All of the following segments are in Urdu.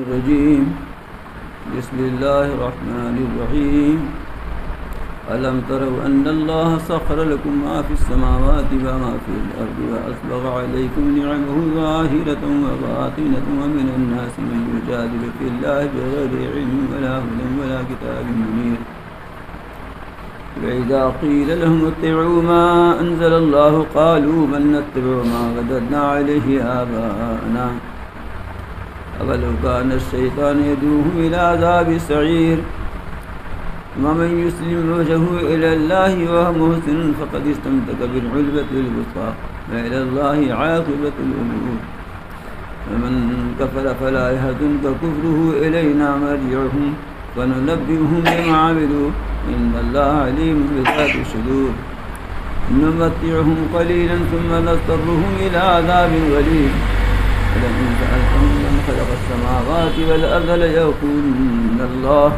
الرجيم بسم الله الرحمن الرحيم ألم تروا أن الله سخر لكم ما في السماوات وما في الأرض وأسبغ عليكم نعمه ظاهرة وباطنة ومن الناس من يجادل في الله بغير علم ولا هدى ولا كتاب منير وإذا قيل لهم اتبعوا ما أنزل الله قالوا بل نتبع ما وجدنا عليه آباءنا أولو كان الشيطان يدعوهم إلى عذاب السعير ومن يسلم وجهه إلى الله وهو محسن فقد استمسك بالعروة الوثقى وإلى الله عاقبة الأمور ومن كفر فلا يحزنك كفره إلينا مرجعهم وننبئهم بما عملوا إن الله عليم بذات الصدور نمتعهم قليلا ثم نضطرهم إلى عذاب غليظ ولئن سألتهم من خلق السماوات والأرض ليقولن الله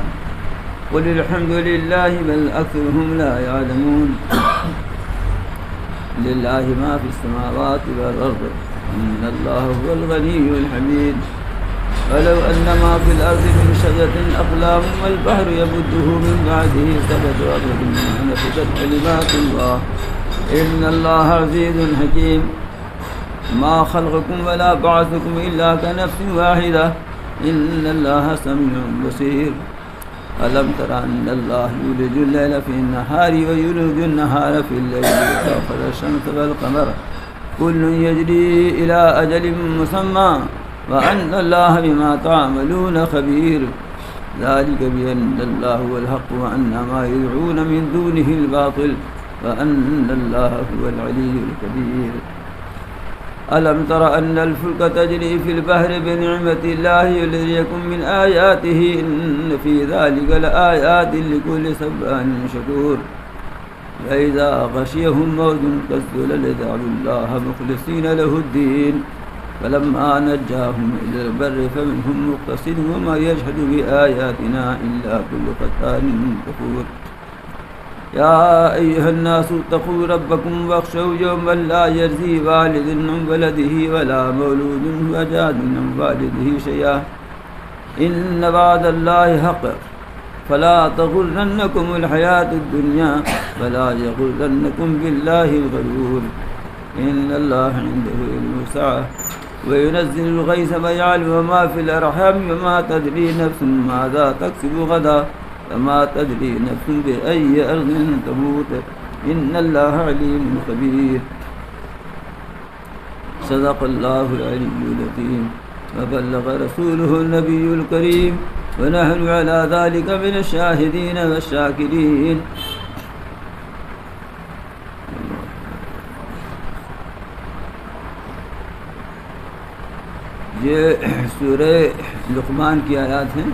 قل الحمد لله بل أكثرهم لا يعلمون لله ما في السماوات والأرض إن الله هو الغني الحميد ولو أن ما في الأرض من شجرة أقلام والبحر يمده من بعده سبعة أبحر ما نفذت كلمات الله إن الله عزيز حكيم ما خلقكم ولا بعثكم إلا كنفس واحدة إن الله سميع بصير ألم تر أن الله يولج الليل في النهار ويولج النهار في الليل وسخر الشمس والقمر كل يجري إلى أجل مسمى وأن الله بما تعملون خبير ذلك بأن الله هو الحق وأن ما يدعون من دونه الباطل وأن الله هو العلي الكبير ألم تر أن الفلك تجري في البحر بنعمة الله ليريكم من آياته إن في ذلك لآيات لكل صبار شكور فإذا غشيهم موج كالظلل دعوا الله مخلصين له الدين فلما نجاهم إلى البر فمنهم مقتصد وما يجحد بآياتنا إلا كل ختان كفور يا أيها الناس اتقوا ربكم واخشوا يوما لا يجزي والد عن ولده ولا مولود هو جاز عن والده شيئا إن وعد الله حق فلا تغرنكم الحياة الدنيا ولا يغرنكم بالله الغرور إن الله عنده علم الساعة وينزل الغيث ويعلم ما في الأرحام وما تدري نفس ماذا تكسب غدا وما تدري نفس بأي أرض تموت إن الله عليم خبير صدق الله العلي العظيم وبلغ رسوله النبي الكريم ونحن على ذلك من الشاهدين والشاكرين یہ سورہ لقمان کی آیات ہیں.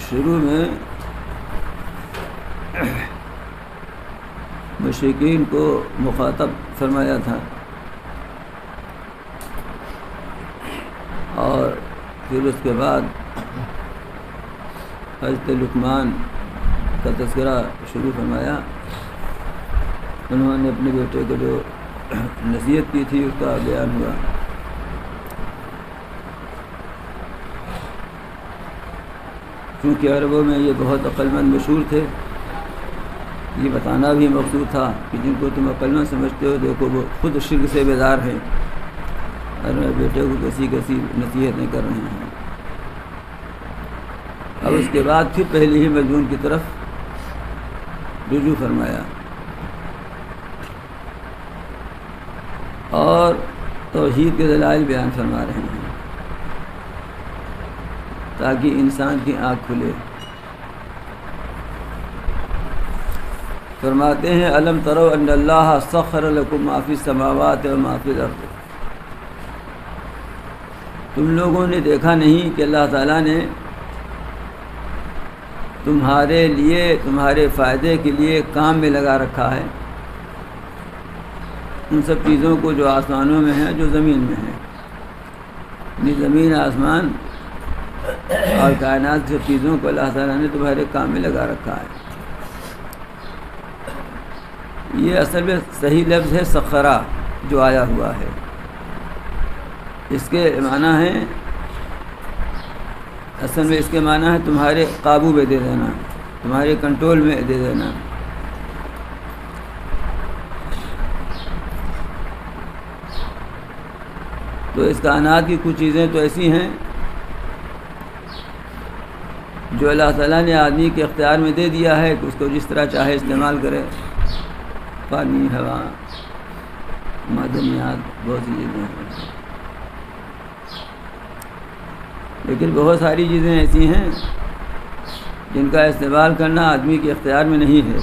شروع میں مشرکین کو مخاطب فرمایا تھا اور پھر اس کے بعد حضرت لقمان کا تذکرہ شروع فرمایا. انہوں نے اپنے بیٹے کو جو نصیحت کی تھی اس کا بیان ہوا. کیونکہ عربوں میں یہ بہت عقل مند مشہور تھے. یہ بتانا بھی مقصود تھا کہ جن کو تم عقل مند سمجھتے ہو دیکھو وہ خود شرک سے بیدار ہیں اور میرے بیٹے کو کیسی نصیحتیں کر رہے ہیں. اب اس کے بعد پھر پہلی ہی مضمون کی طرف رجوع فرمایا اور توحید کے دلائل بیان فرما رہے ہیں تاکہ انسان کی آنکھ کھلے. فرماتے ہیں الم تروا ان اللہ سخر لکم ما فی السماوات و ما فی الارض. تم لوگوں نے دیکھا نہیں کہ اللہ تعالیٰ نے تمہارے لیے تمہارے فائدے کے لیے کام میں لگا رکھا ہے ان سب چیزوں کو جو آسمانوں میں ہیں جو زمین میں ہیں. زمین آسمان اور کائنات کی چیزوں کو اللہ تعالیٰ نے تمہارے کام میں لگا رکھا ہے. یہ اصل میں صحیح لفظ ہے سخرا جو آیا ہوا ہے. اس کے معنی ہے، اصل میں اس کے معنی ہے تمہارے قابو میں دے دینا، تمہارے کنٹرول میں دے دینا۔ تو اس کائنات کی کچھ چیزیں تو ایسی ہیں جو اللہ تعالیٰ نے آدمی کے اختیار میں دے دیا ہے کہ اس کو جس طرح چاہے استعمال کرے، پانی، ہوا، معدنیات، بہت سی چیزیں ہیں۔ لیکن بہت ساری چیزیں ایسی ہیں جن کا استعمال کرنا آدمی کے اختیار میں نہیں ہے،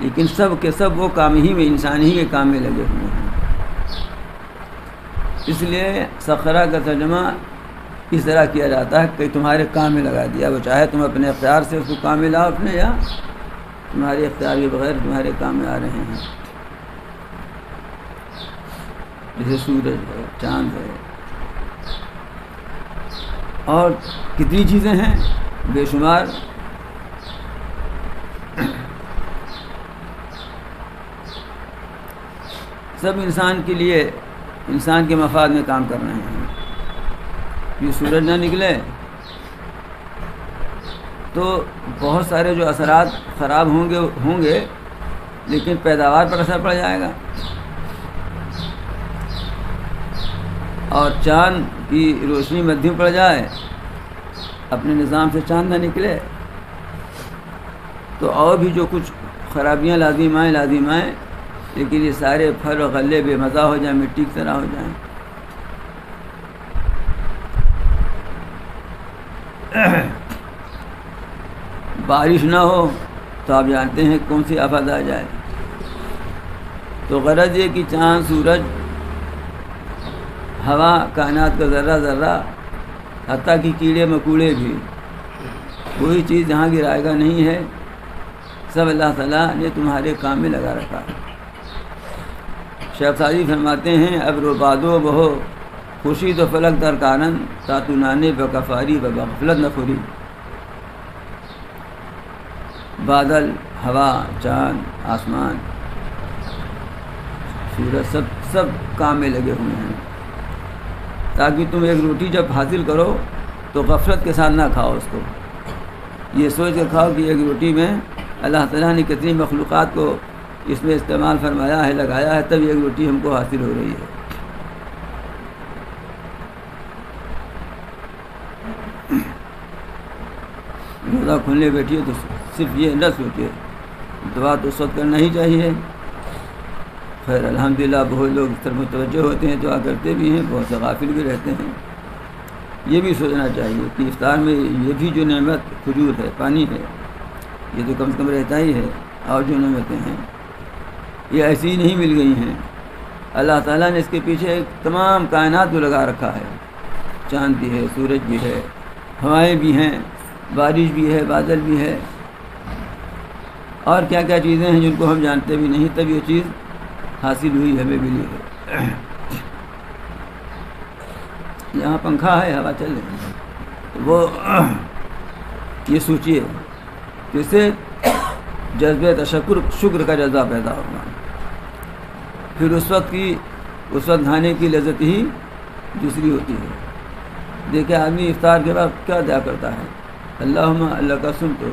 لیکن سب کے سب وہ کام ہی میں، انسان ہی کے کام میں لگے ہوئے ہیں۔ اس لیے سخرہ کا ترجمہ اس طرح کیا جاتا ہے کہ تمہارے کام میں لگا دیا، وہ چاہے تم اپنے اختیار سے اس کو کام میں لاؤ اپنے، یا تمہارے اختیار کے بغیر تمہارے کام میں آ رہے ہیں، جیسے سورج ہے، چاند ہے، اور کتنی چیزیں ہیں بے شمار۔ سب انسان کے لیے، انسان کے مفاد میں کام کر رہے ہیں۔ یہ سورج نہ نکلے تو بہت سارے جو اثرات خراب ہوں گے لیکن پیداوار پر اثر پڑ جائے گا، اور چاند کی روشنی مدھیم پڑ جائے، اپنے نظام سے چاند نہ نکلے تو اور بھی جو کچھ خرابیاں لازم آئیں، لیکن یہ سارے پھل و غلے بے مزہ ہو جائیں، مٹی کی طرح ہو جائیں۔ بارش نہ ہو تو آپ جانتے ہیں کون سی آفت آ جائے۔ تو غرض یہ کہ چاند، سورج، ہوا، کائنات کا ذرہ ذرہ، حتیٰ کہ کیڑے مکوڑے بھی، کوئی چیز جہاں گرائے گا نہیں ہے، سب اللہ تعالیٰ نے تمہارے کام میں لگا رکھا ہے۔ شیخ سعدی فرماتے ہیں، اب رو بادو بہو خوشی تو فلک در کارن، تاتو نانے بکفاری بغفلت نفری۔ بادل، ہوا، چاند، آسمان، سورج، سب کام میں لگے ہوئے ہیں، تاکہ تم ایک روٹی جب حاصل کرو تو غفلت کے ساتھ نہ کھاؤ اس کو، یہ سوچ کے کھاؤ کہ ایک روٹی میں اللہ تعالیٰ نے کتنی مخلوقات کو اس میں استعمال فرمایا ہے، لگایا ہے، تب ایک روٹی ہم کو حاصل ہو رہی ہے۔ روزہ کھلنے بیٹھیے تو صرف یہ نہ سوچے، دعا تو اس وقت کرنا ہی چاہیے۔ خیر الحمدللہ بہت لوگ اس طرف متوجہ ہوتے ہیں، دعا کرتے بھی ہیں، بہت سے غافل بھی رہتے ہیں۔ یہ بھی سوچنا چاہیے کہ افطار میں یہ بھی جو نعمت کھجور ہے، پانی ہے، یہ تو کم سے کم رہتا ہی ہے، اور جو نعمتیں ہیں یہ ایسی ہی نہیں مل گئی ہیں، اللہ تعالیٰ نے اس کے پیچھے تمام کائنات کو لگا رکھا ہے۔ چاند بھی ہے، سورج بھی ہے، ہوائیں بھی ہیں، بارش بھی ہے، بادل بھی ہے، اور کیا کیا چیزیں ہیں جن کو ہم جانتے بھی نہیں، تب یہ چیز حاصل ہوئی، ہمیں ملی ہے۔ یہاں پنکھا ہے، ہوا چل رہی ہے، تو وہ یہ سوچیے کہ اس سے جذبہ تشکر، شکر کا جذبہ پیدا ہوگا، پھر اس وقت کھانے کی لذت ہی دوسری ہوتی ہے۔ دیکھیں آدمی افطار کے بعد کیا دعا کرتا ہے، اللہم اللہ کا سن تو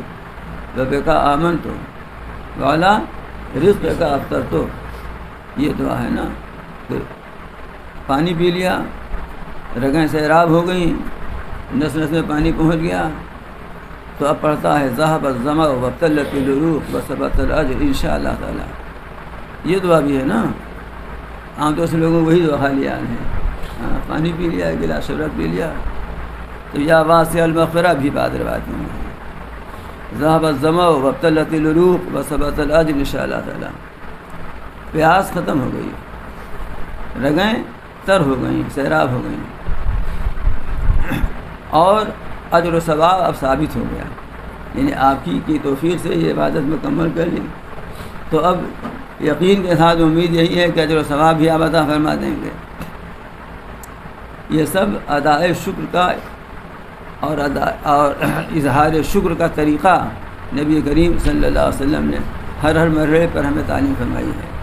رب کا آمن تو والا رزق کا افطر تو، یہ دعا ہے نا۔ پھر پانی پی لیا، رگیں سیراب ہو گئیں، نس نس میں پانی پہنچ گیا، تو اب پڑھتا ہے ذہب الظمأ وابتلت العروق وثبت الاجر انشاءاللہ تعالیٰ، یہ دعا بھی ہے نا۔ عام طور سے لوگوں کو وہی دعا خالی یاد ہے، پانی پی لیا، ایک گلاس شربت پی لیا، تو یا واسع المغفرہ بھی بعد روایت میں ہے، ذهب الظمأ وابتلت العروق وثبت الاجر انشاءاللہ تعالیٰ۔ پیاس ختم ہو گئی، رگیں تر ہو گئیں، سیراب ہو گئیں، اور اجر و ثواب اب ثابت ہو گیا، یعنی آپ کی توفیق سے یہ عبادت مکمل کر لی، تو اب یقین کے ساتھ امید یہی ہے کہ اجر و ثواب بھی آپ عطا فرما دیں گے۔ یہ سب ادائے شکر کا اور اظہار شکر کا طریقہ نبی کریم صلی اللہ علیہ وسلم نے ہر مرحلے پر ہمیں تعلیم فرمائی ہے۔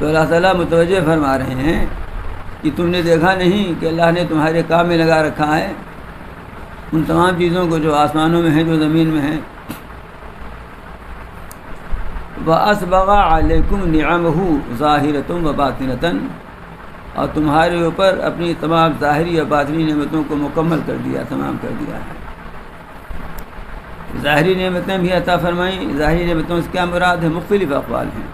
تو اللہ تعالیٰ متوجہ فرما رہے ہیں کہ تم نے دیکھا نہیں کہ اللہ نے تمہارے کام میں لگا رکھا ہے ان تمام چیزوں کو جو آسمانوں میں ہیں جو زمین میں ہیں. وَأَسْبَغَ عَلَيْكُمْ نِعَمَهُ ظَاهِرَةً وَبَاطِنَةً، اور تمہارے اوپر اپنی تمام ظاہری اور باطنی نعمتوں کو مکمل کر دیا، تمام کر دیا ہے. ظاہری نعمتیں بھی عطا فرمائیں. ظاہری نعمتوں سے کیا مراد ہے؟ مختلف اقوال ہیں.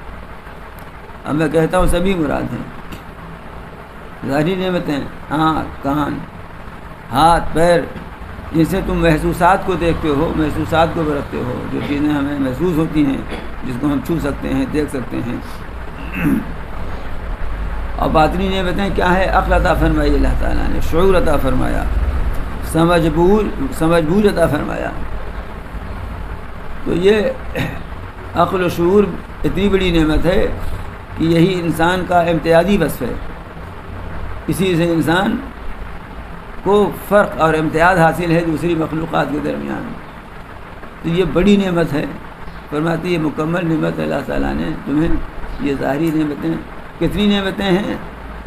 اب میں کہتا ہوں سبھی مراد ہیں. ظاہری نعمتیں آنکھ، کان، ہاتھ، پیر، جن سے تم محسوسات کو دیکھتے ہو، محسوسات کو برتتے ہو، جو چیزیں ہمیں محسوس ہوتی ہیں، جس کو ہم چھو سکتے ہیں، دیکھ سکتے ہیں. اور باطنی نعمتیں کیا ہے؟ عقل عطا فرمائی اللہ تعالیٰ نے، شعور عطا فرمایا، سمجھ بوجھ عطا فرمایا. تو یہ عقل و شعور اتنی بڑی نعمت ہے کہ یہی انسان کا امتیازی وصف ہے. اسی سے انسان کو فرق اور امتیاز حاصل ہے دوسری مخلوقات کے درمیان. تو یہ بڑی نعمت ہے. فرماتی یہ مکمل نعمت اللہ تعالیٰ نے تمہیں. یہ ظاہری نعمتیں کتنی نعمتیں ہیں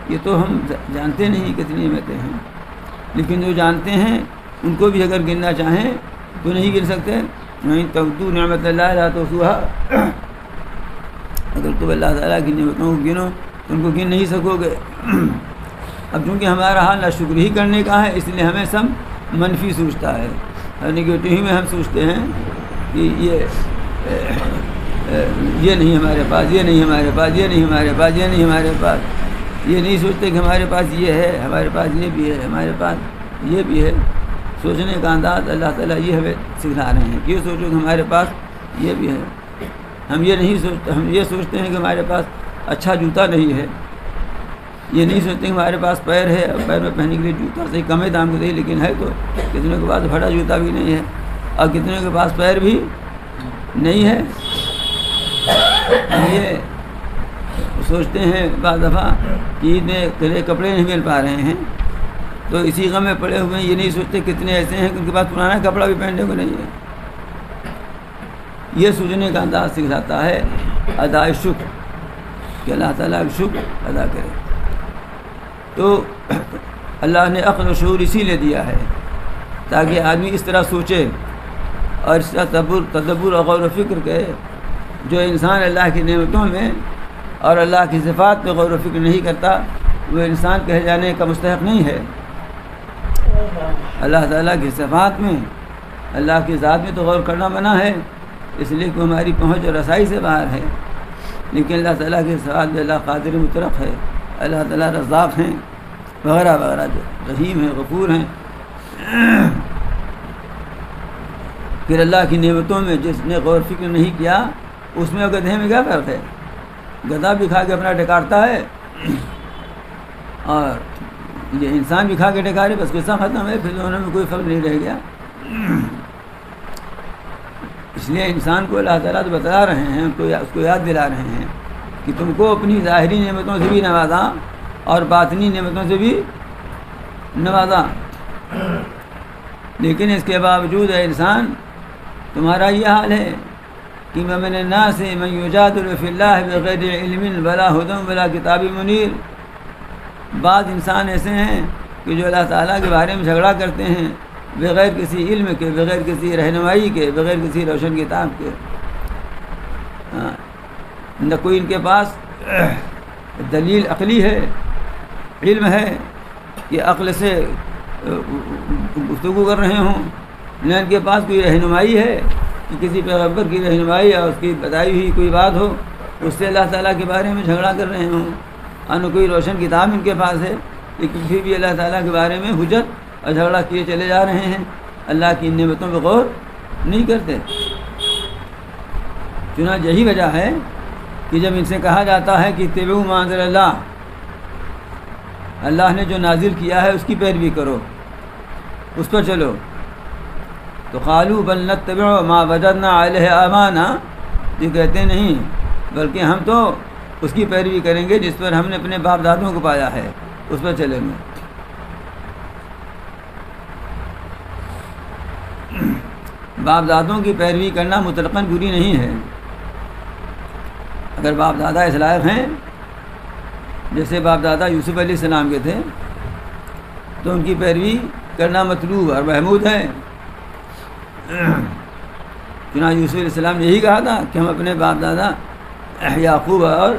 یہ تو ہم جانتے نہیں کتنی نعمتیں ہیں، لیکن جو جانتے ہیں ان کو بھی اگر گننا چاہیں تو نہیں گن سکتے. نہیں تعدوا نعمت اللہ لا تحصوها، اگر تم اللہ تعالیٰ کی نعمتوں کو گنو تو ان کو گن نہیں سکو گے. اب چونکہ ہمارا حال ناشکر ہی کرنے کا ہے، اس لیے ہمیں سب منفی سوچتا ہے. نگیٹو ہی میں ہم سوچتے ہیں کہ یہ نہیں ہمارے پاس، یہ نہیں ہمارے پاس، یہ نہیں ہمارے پاس، یہ نہیں ہمارے پاس. یہ نہیں سوچتے کہ ہمارے پاس یہ ہے، ہمارے پاس یہ بھی ہے، ہمارے پاس یہ بھی ہے. سوچنے کا انداز اللہ تعالیٰ یہ ہمیں سکھا رہے ہیں کہ یہ سوچو کہ ہمارے پاس یہ بھی ہے. ہم یہ نہیں سوچتے، ہم یہ سوچتے ہیں کہ ہمارے پاس اچھا جوتا نہیں ہے. یہ نہیں سوچتے کہ ہمارے پاس پیر ہے اور پیر میں پہننے کے لیے جوتا صحیح کم دام کے لیکن ہے. تو کتنے کے پاس بڑا جوتا بھی نہیں ہے اور کتنے کے پاس پیر بھی نہیں ہے. ہم یہ سوچتے ہیں بعض دفعہ کہ عید میں کپڑے نہیں مل پا رہے ہیں تو اسی غم میں پڑے ہوئے ہیں. یہ نہیں سوچتے کتنے ایسے ہیں کہ ان کے پاس پرانا کپڑا بھی پہننے کو نہیں ہے. یہ سوچنے کا انداز سکھلاتا ہے ادائے شکر کہ اللہ تعالیٰ کا شکر ادا کرے. تو اللہ نے عقل و شعور اسی لیے دیا ہے تاکہ آدمی اس طرح سوچے اور اس طرح تدبر اور غور و فکر کرے. جو انسان اللہ کی نعمتوں میں اور اللہ کی صفات پہ غور و فکر نہیں کرتا وہ انسان کہے جانے کا مستحق نہیں ہے. اللہ تعالیٰ کی صفات میں، اللہ کی ذات میں تو غور کرنا منع ہے، اس لیے کہ ہماری پہنچ اور رسائی سے باہر ہے. لیکن اللہ تعالیٰ کی صفات میں اللہ قادر مطلق ہے، اللہ تعالیٰ رزاق ہیں وغیرہ وغیرہ، جو رحیم ہیں، غفور ہیں. پھر اللہ کی نعمتوں میں جس نے غور فکر نہیں کیا اس میں اور گدھے میں کیا فرق ہے؟ گدھا بھی کھا کے اپنا ڈکارتا ہے اور یہ انسان بھی کھا کے ڈکارے، بس قصہ ختم ہے. پھر دونوں میں کوئی فرق نہیں رہ گیا. اس لیے انسان کو اللہ تعالیٰ تو بتا رہے ہیں، اس کو یاد دلا رہے ہیں کہ تم کو اپنی ظاہری نعمتوں سے بھی نوازا اور باطنی نعمتوں سے بھی نوازا. لیکن اس کے باوجود اے انسان تمہارا یہ حال ہے کہ وَمِنَ النَّاسِ مَن يُجَادِلُ فِي اللَّهِ بِغَيْرِ عِلْمٍ وَلَا هُدًى وَلَا كِتَابٍ مُنِيرٍ. بعض انسان ایسے ہیں کہ جو اللہ تعالیٰ کے بارے میں جھگڑا کرتے ہیں بغیر کسی علم کے، بغیر کسی رہنمائی کے، بغیر کسی روشن کتاب کے. نہ کوئی ان کے پاس دلیل عقلی ہے، علم ہے کہ عقل سے گفتگو کر رہے ہوں، نہ ان کے پاس کوئی رہنمائی ہے کہ کسی پیغمبر کی رہنمائی اور اس کی بتائی ہوئی کوئی بات ہو اس سے اللہ تعالیٰ کے بارے میں جھگڑا کر رہے ہوں. اور کوئی روشن کتاب ان کے پاس ہے لیکن پھر بھی اللہ تعالیٰ کے بارے میں حجت اور جھگڑا کیے چلے جا رہے ہیں. اللہ کی نعمتوں پہ غور نہیں کرتے. چنانچہ یہی وجہ ہے کہ جب ان سے کہا جاتا ہے کہ اتبعوا ما انزل اللہ، اللہ نے جو نازل کیا ہے اس کی پیروی کرو، اس پر چلو، تو قالوا بل نتبع ما وجدنا علیہ آباءنا، یہ کہتے نہیں بلکہ ہم تو اس کی پیروی کریں گے جس پر ہم نے اپنے باپ دادوں کو پایا ہے، اس پر چلیں گے. باپ دادوں کی پیروی کرنا مطلقاً بری نہیں ہے. اگر باپ دادا اس لائق ہیں جیسے باپ دادا یوسف علیہ السلام کے تھے تو ان کی پیروی کرنا مطلوب اور محمود ہے. چنانچہ یوسف علیہ السلام نے یہی کہا تھا کہ ہم اپنے باپ دادا یعقوب اور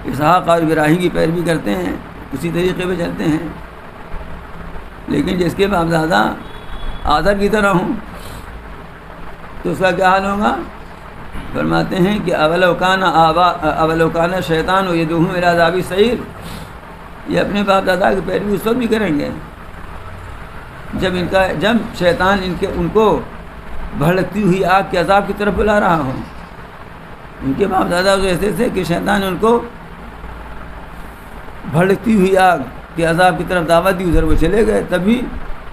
اسحاق اور ابراہیم کی پیروی کرتے ہیں, اسی طریقے پہ چلتے ہیں. لیکن جس کے باپ دادا آدر کی طرح ہوں تو اس کا کیا حال ہوگا؟ فرماتے ہیں کہ اولوکانہ شیطان و یدعوہم الی عذاب السعیر, یہ اپنے باپ دادا کی پیروی اس وقت بھی کریں گے جب شیطان ان کو بھڑکتی ہوئی آگ کے عذاب کی طرف بلا رہا ہو. ان کے باپ دادا ایسے تھے کہ شیطان نے ان کو بھڑکتی ہوئی آگ کے عذاب کی طرف دعوت دی, ادھر وہ چلے گئے, تبھی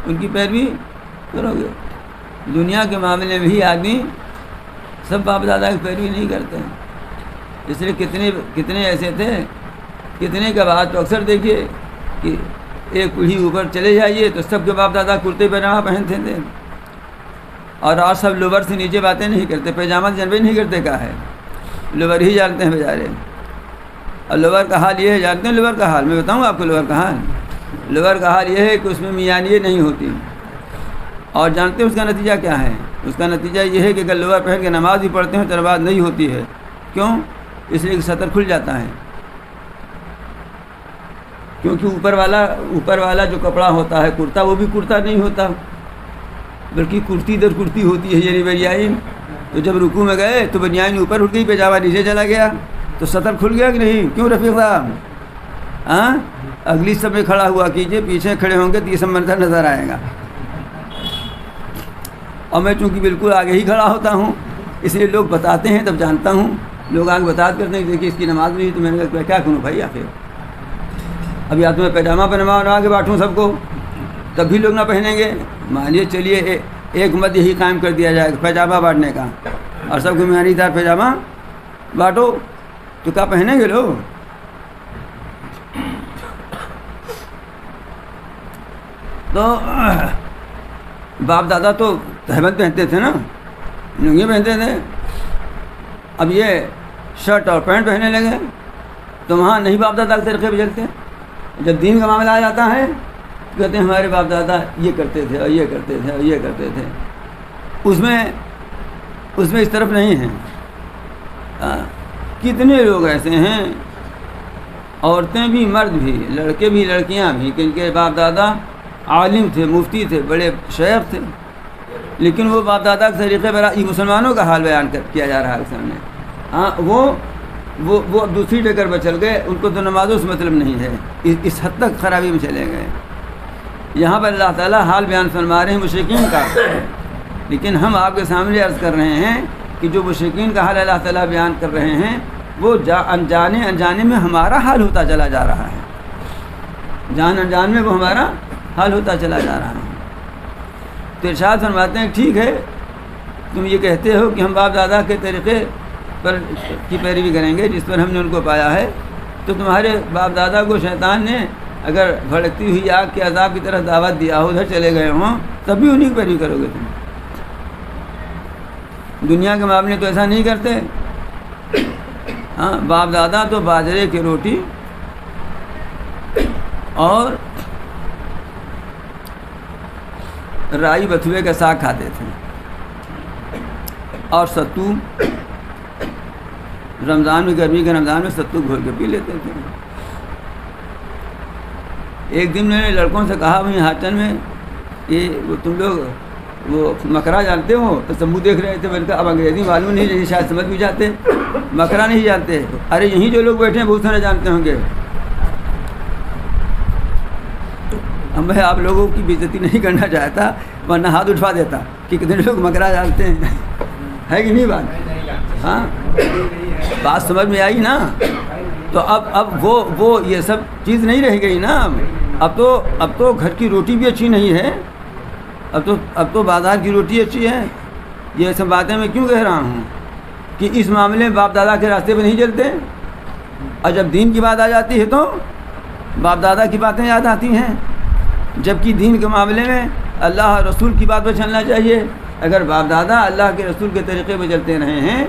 ان کی پیروی کرو گے. دنیا کے معاملے میں ہی آدمی سب باپ دادا کی پیروی نہیں کرتے ہیں. اس لیے کتنے ایسے تھے, کتنے کا بات تو اکثر دیکھیے کہ ایک پیڑھی اوپر چلے جائیے تو سب کے باپ دادا کرتے پیجامہ پہنتے تھے, اور آج سب لوور سے نیچے باتیں نہیں کرتے, پیجامہ جنبے نہیں کرتے. کہا ہے لوور ہی جانتے ہیں بیچارے. اور لوور کا حال یہ ہے, جانتے ہیں لوور کا حال؟ میں بتاؤں آپ کو لوور کا حال. لوور کا حال یہ ہے کہ اس میں میانیے نہیں ہوتی, اور جانتے ہیں اس کا نتیجہ کیا ہے؟ اس کا نتیجہ یہ ہے کہ اگر لوور پہن کے نماز بھی پڑھتے ہیں تو نماز نہیں ہوتی ہے. کیوں؟ اس لیے کہ سطر کھل جاتا ہے, کیونکہ اوپر والا جو کپڑا ہوتا ہے کرتا, وہ بھی کرتا نہیں ہوتا بلکہ کرتی در کرتی ہوتی ہے, یعنی بنیان. تو جب رکوع میں گئے تو بنیان اوپر اٹھ گئی, پیجامہ نیچے چلا گیا, تو سطر کھل گیا کہ نہیں؟ کیوں رفیق صاحب؟ ہاں, اگلی سب میں کھڑا ہوا کیجئے, پیچھے کھڑے ہوں گے تو یہ سب منظر نظر آئے گا. اور میں چونکہ بالکل آگے ہی کھڑا ہوتا ہوں اس لیے لوگ بتاتے ہیں تب جانتا ہوں. لوگ آگے بتاتے کرتے ہیں کہ دیکھیے اس کی نماز نہیں, تو میں نے کہا کیا کروں بھائی آخر, اب یا تو میں پیجامہ بنوا کے باٹھوں سب کو, تب بھی لوگ نہ پہنیں گے. مانیے چلیے ایک مت یہی قائم کر دیا جائے پیجامہ بانٹنے کا, اور سب کو میانی دار پیجامہ بانٹو, تو کیا پہنیں گے لوگ؟ تو باپ دادا تو تہمت پہنتے تھے نا, لنگی پہنتے تھے. اب یہ شرٹ اور پینٹ پہننے لگے تو وہاں نہیں باپ دادا کے طریقے پہ چلتے. جب دین کا معاملہ آ جاتا ہے کہتے ہیں ہمارے باپ دادا یہ کرتے تھے اور یہ کرتے تھے اور یہ کرتے تھے. اس میں اس طرف نہیں ہیں. کتنے لوگ ایسے ہیں, عورتیں بھی مرد بھی, لڑکے بھی لڑکیاں بھی, کہ ان کے باپ دادا عالم تھے, مفتی تھے, بڑے شیخ تھے, لیکن وہ باپ دادا کے طریقے پر یہ مسلمانوں کا حال بیان کیا جا رہا ہے سامنے. ہاں وہ اب دوسری ٹکر پر چل گئے, ان کو تو نمازوں سے مطلب نہیں ہے, اس حد تک خرابی میں چلے گئے. یہاں پر اللہ تعالیٰ حال بیان فرما رہے ہیں مشرکین کا, لیکن ہم آپ کے سامنے عرض کر رہے ہیں کہ جو مشرکین کا حال اللہ تعالیٰ بیان کر رہے ہیں وہ انجانے میں ہمارا حال ہوتا چلا جا رہا ہے. جان انجان میں وہ ہمارا حال ہوتا چلا جا رہا ہے. تو ارشاد فرماتے ہیں ٹھیک ہے تم یہ کہتے ہو کہ ہم باپ دادا کے طریقے پر کی پیروی کریں گے جس پر ہم نے ان کو پایا ہے, تو تمہارے باپ دادا کو شیطان نے اگر بھڑکتی ہوئی آگ کے عذاب کی طرف دعوت دیا ہو, ادھر چلے گئے ہوں, تب بھی انہیں کی پیروی کرو گے تم. دنیا کے معاملے تو ایسا نہیں کرتے. ہاں, باپ دادا تو باجرے کی روٹی اور رائی بتھوے کا ساگ کھاتے تھے, اور ستو رمضان میں, گرمی کے رمضان میں ستو گھول کے پی لیتے تھے. ایک دن میں نے لڑکوں سے کہا وہیں ہاٹن میں کہ وہ تم لوگ وہ مکرا جانتے ہو؟ تو سمبو دیکھ رہے تھے. میں نے کہا اب انگریزی معلوم نہیں رہی, شاید سمجھ بھی جاتے. مکرا نہیں جانتے؟ ارے یہیں جو لوگ بیٹھے ہیں بہت سارے جانتے ہوں گے. اب میں آپ لوگوں کی بے عزتی نہیں کرنا چاہتا, ورنہ ہاتھ اٹھوا دیتا کہ کتنے لوگ مکرا جانتے ہیں. ہے کہ نہیں بات؟ ہاں, بات سمجھ میں آئی نا. تو اب وہ یہ سب چیز نہیں رہ گئی نا. اب تو گھر کی روٹی بھی اچھی نہیں ہے, اب تو بازار کی روٹی اچھی ہے. یہ سب باتیں میں کیوں کہہ رہا ہوں کہ اس معاملے میں باپ دادا کے راستے پہ نہیں چلتے, اور جب دین کی بات آ جاتی ہے تو باپ دادا کی باتیں یاد آتی ہیں, جبکہ دین کے معاملے میں اللہ اور رسول کی بات پہ چلنا چاہیے. اگر باپ دادا اللہ کے رسول کے طریقے پہ چلتے رہے ہیں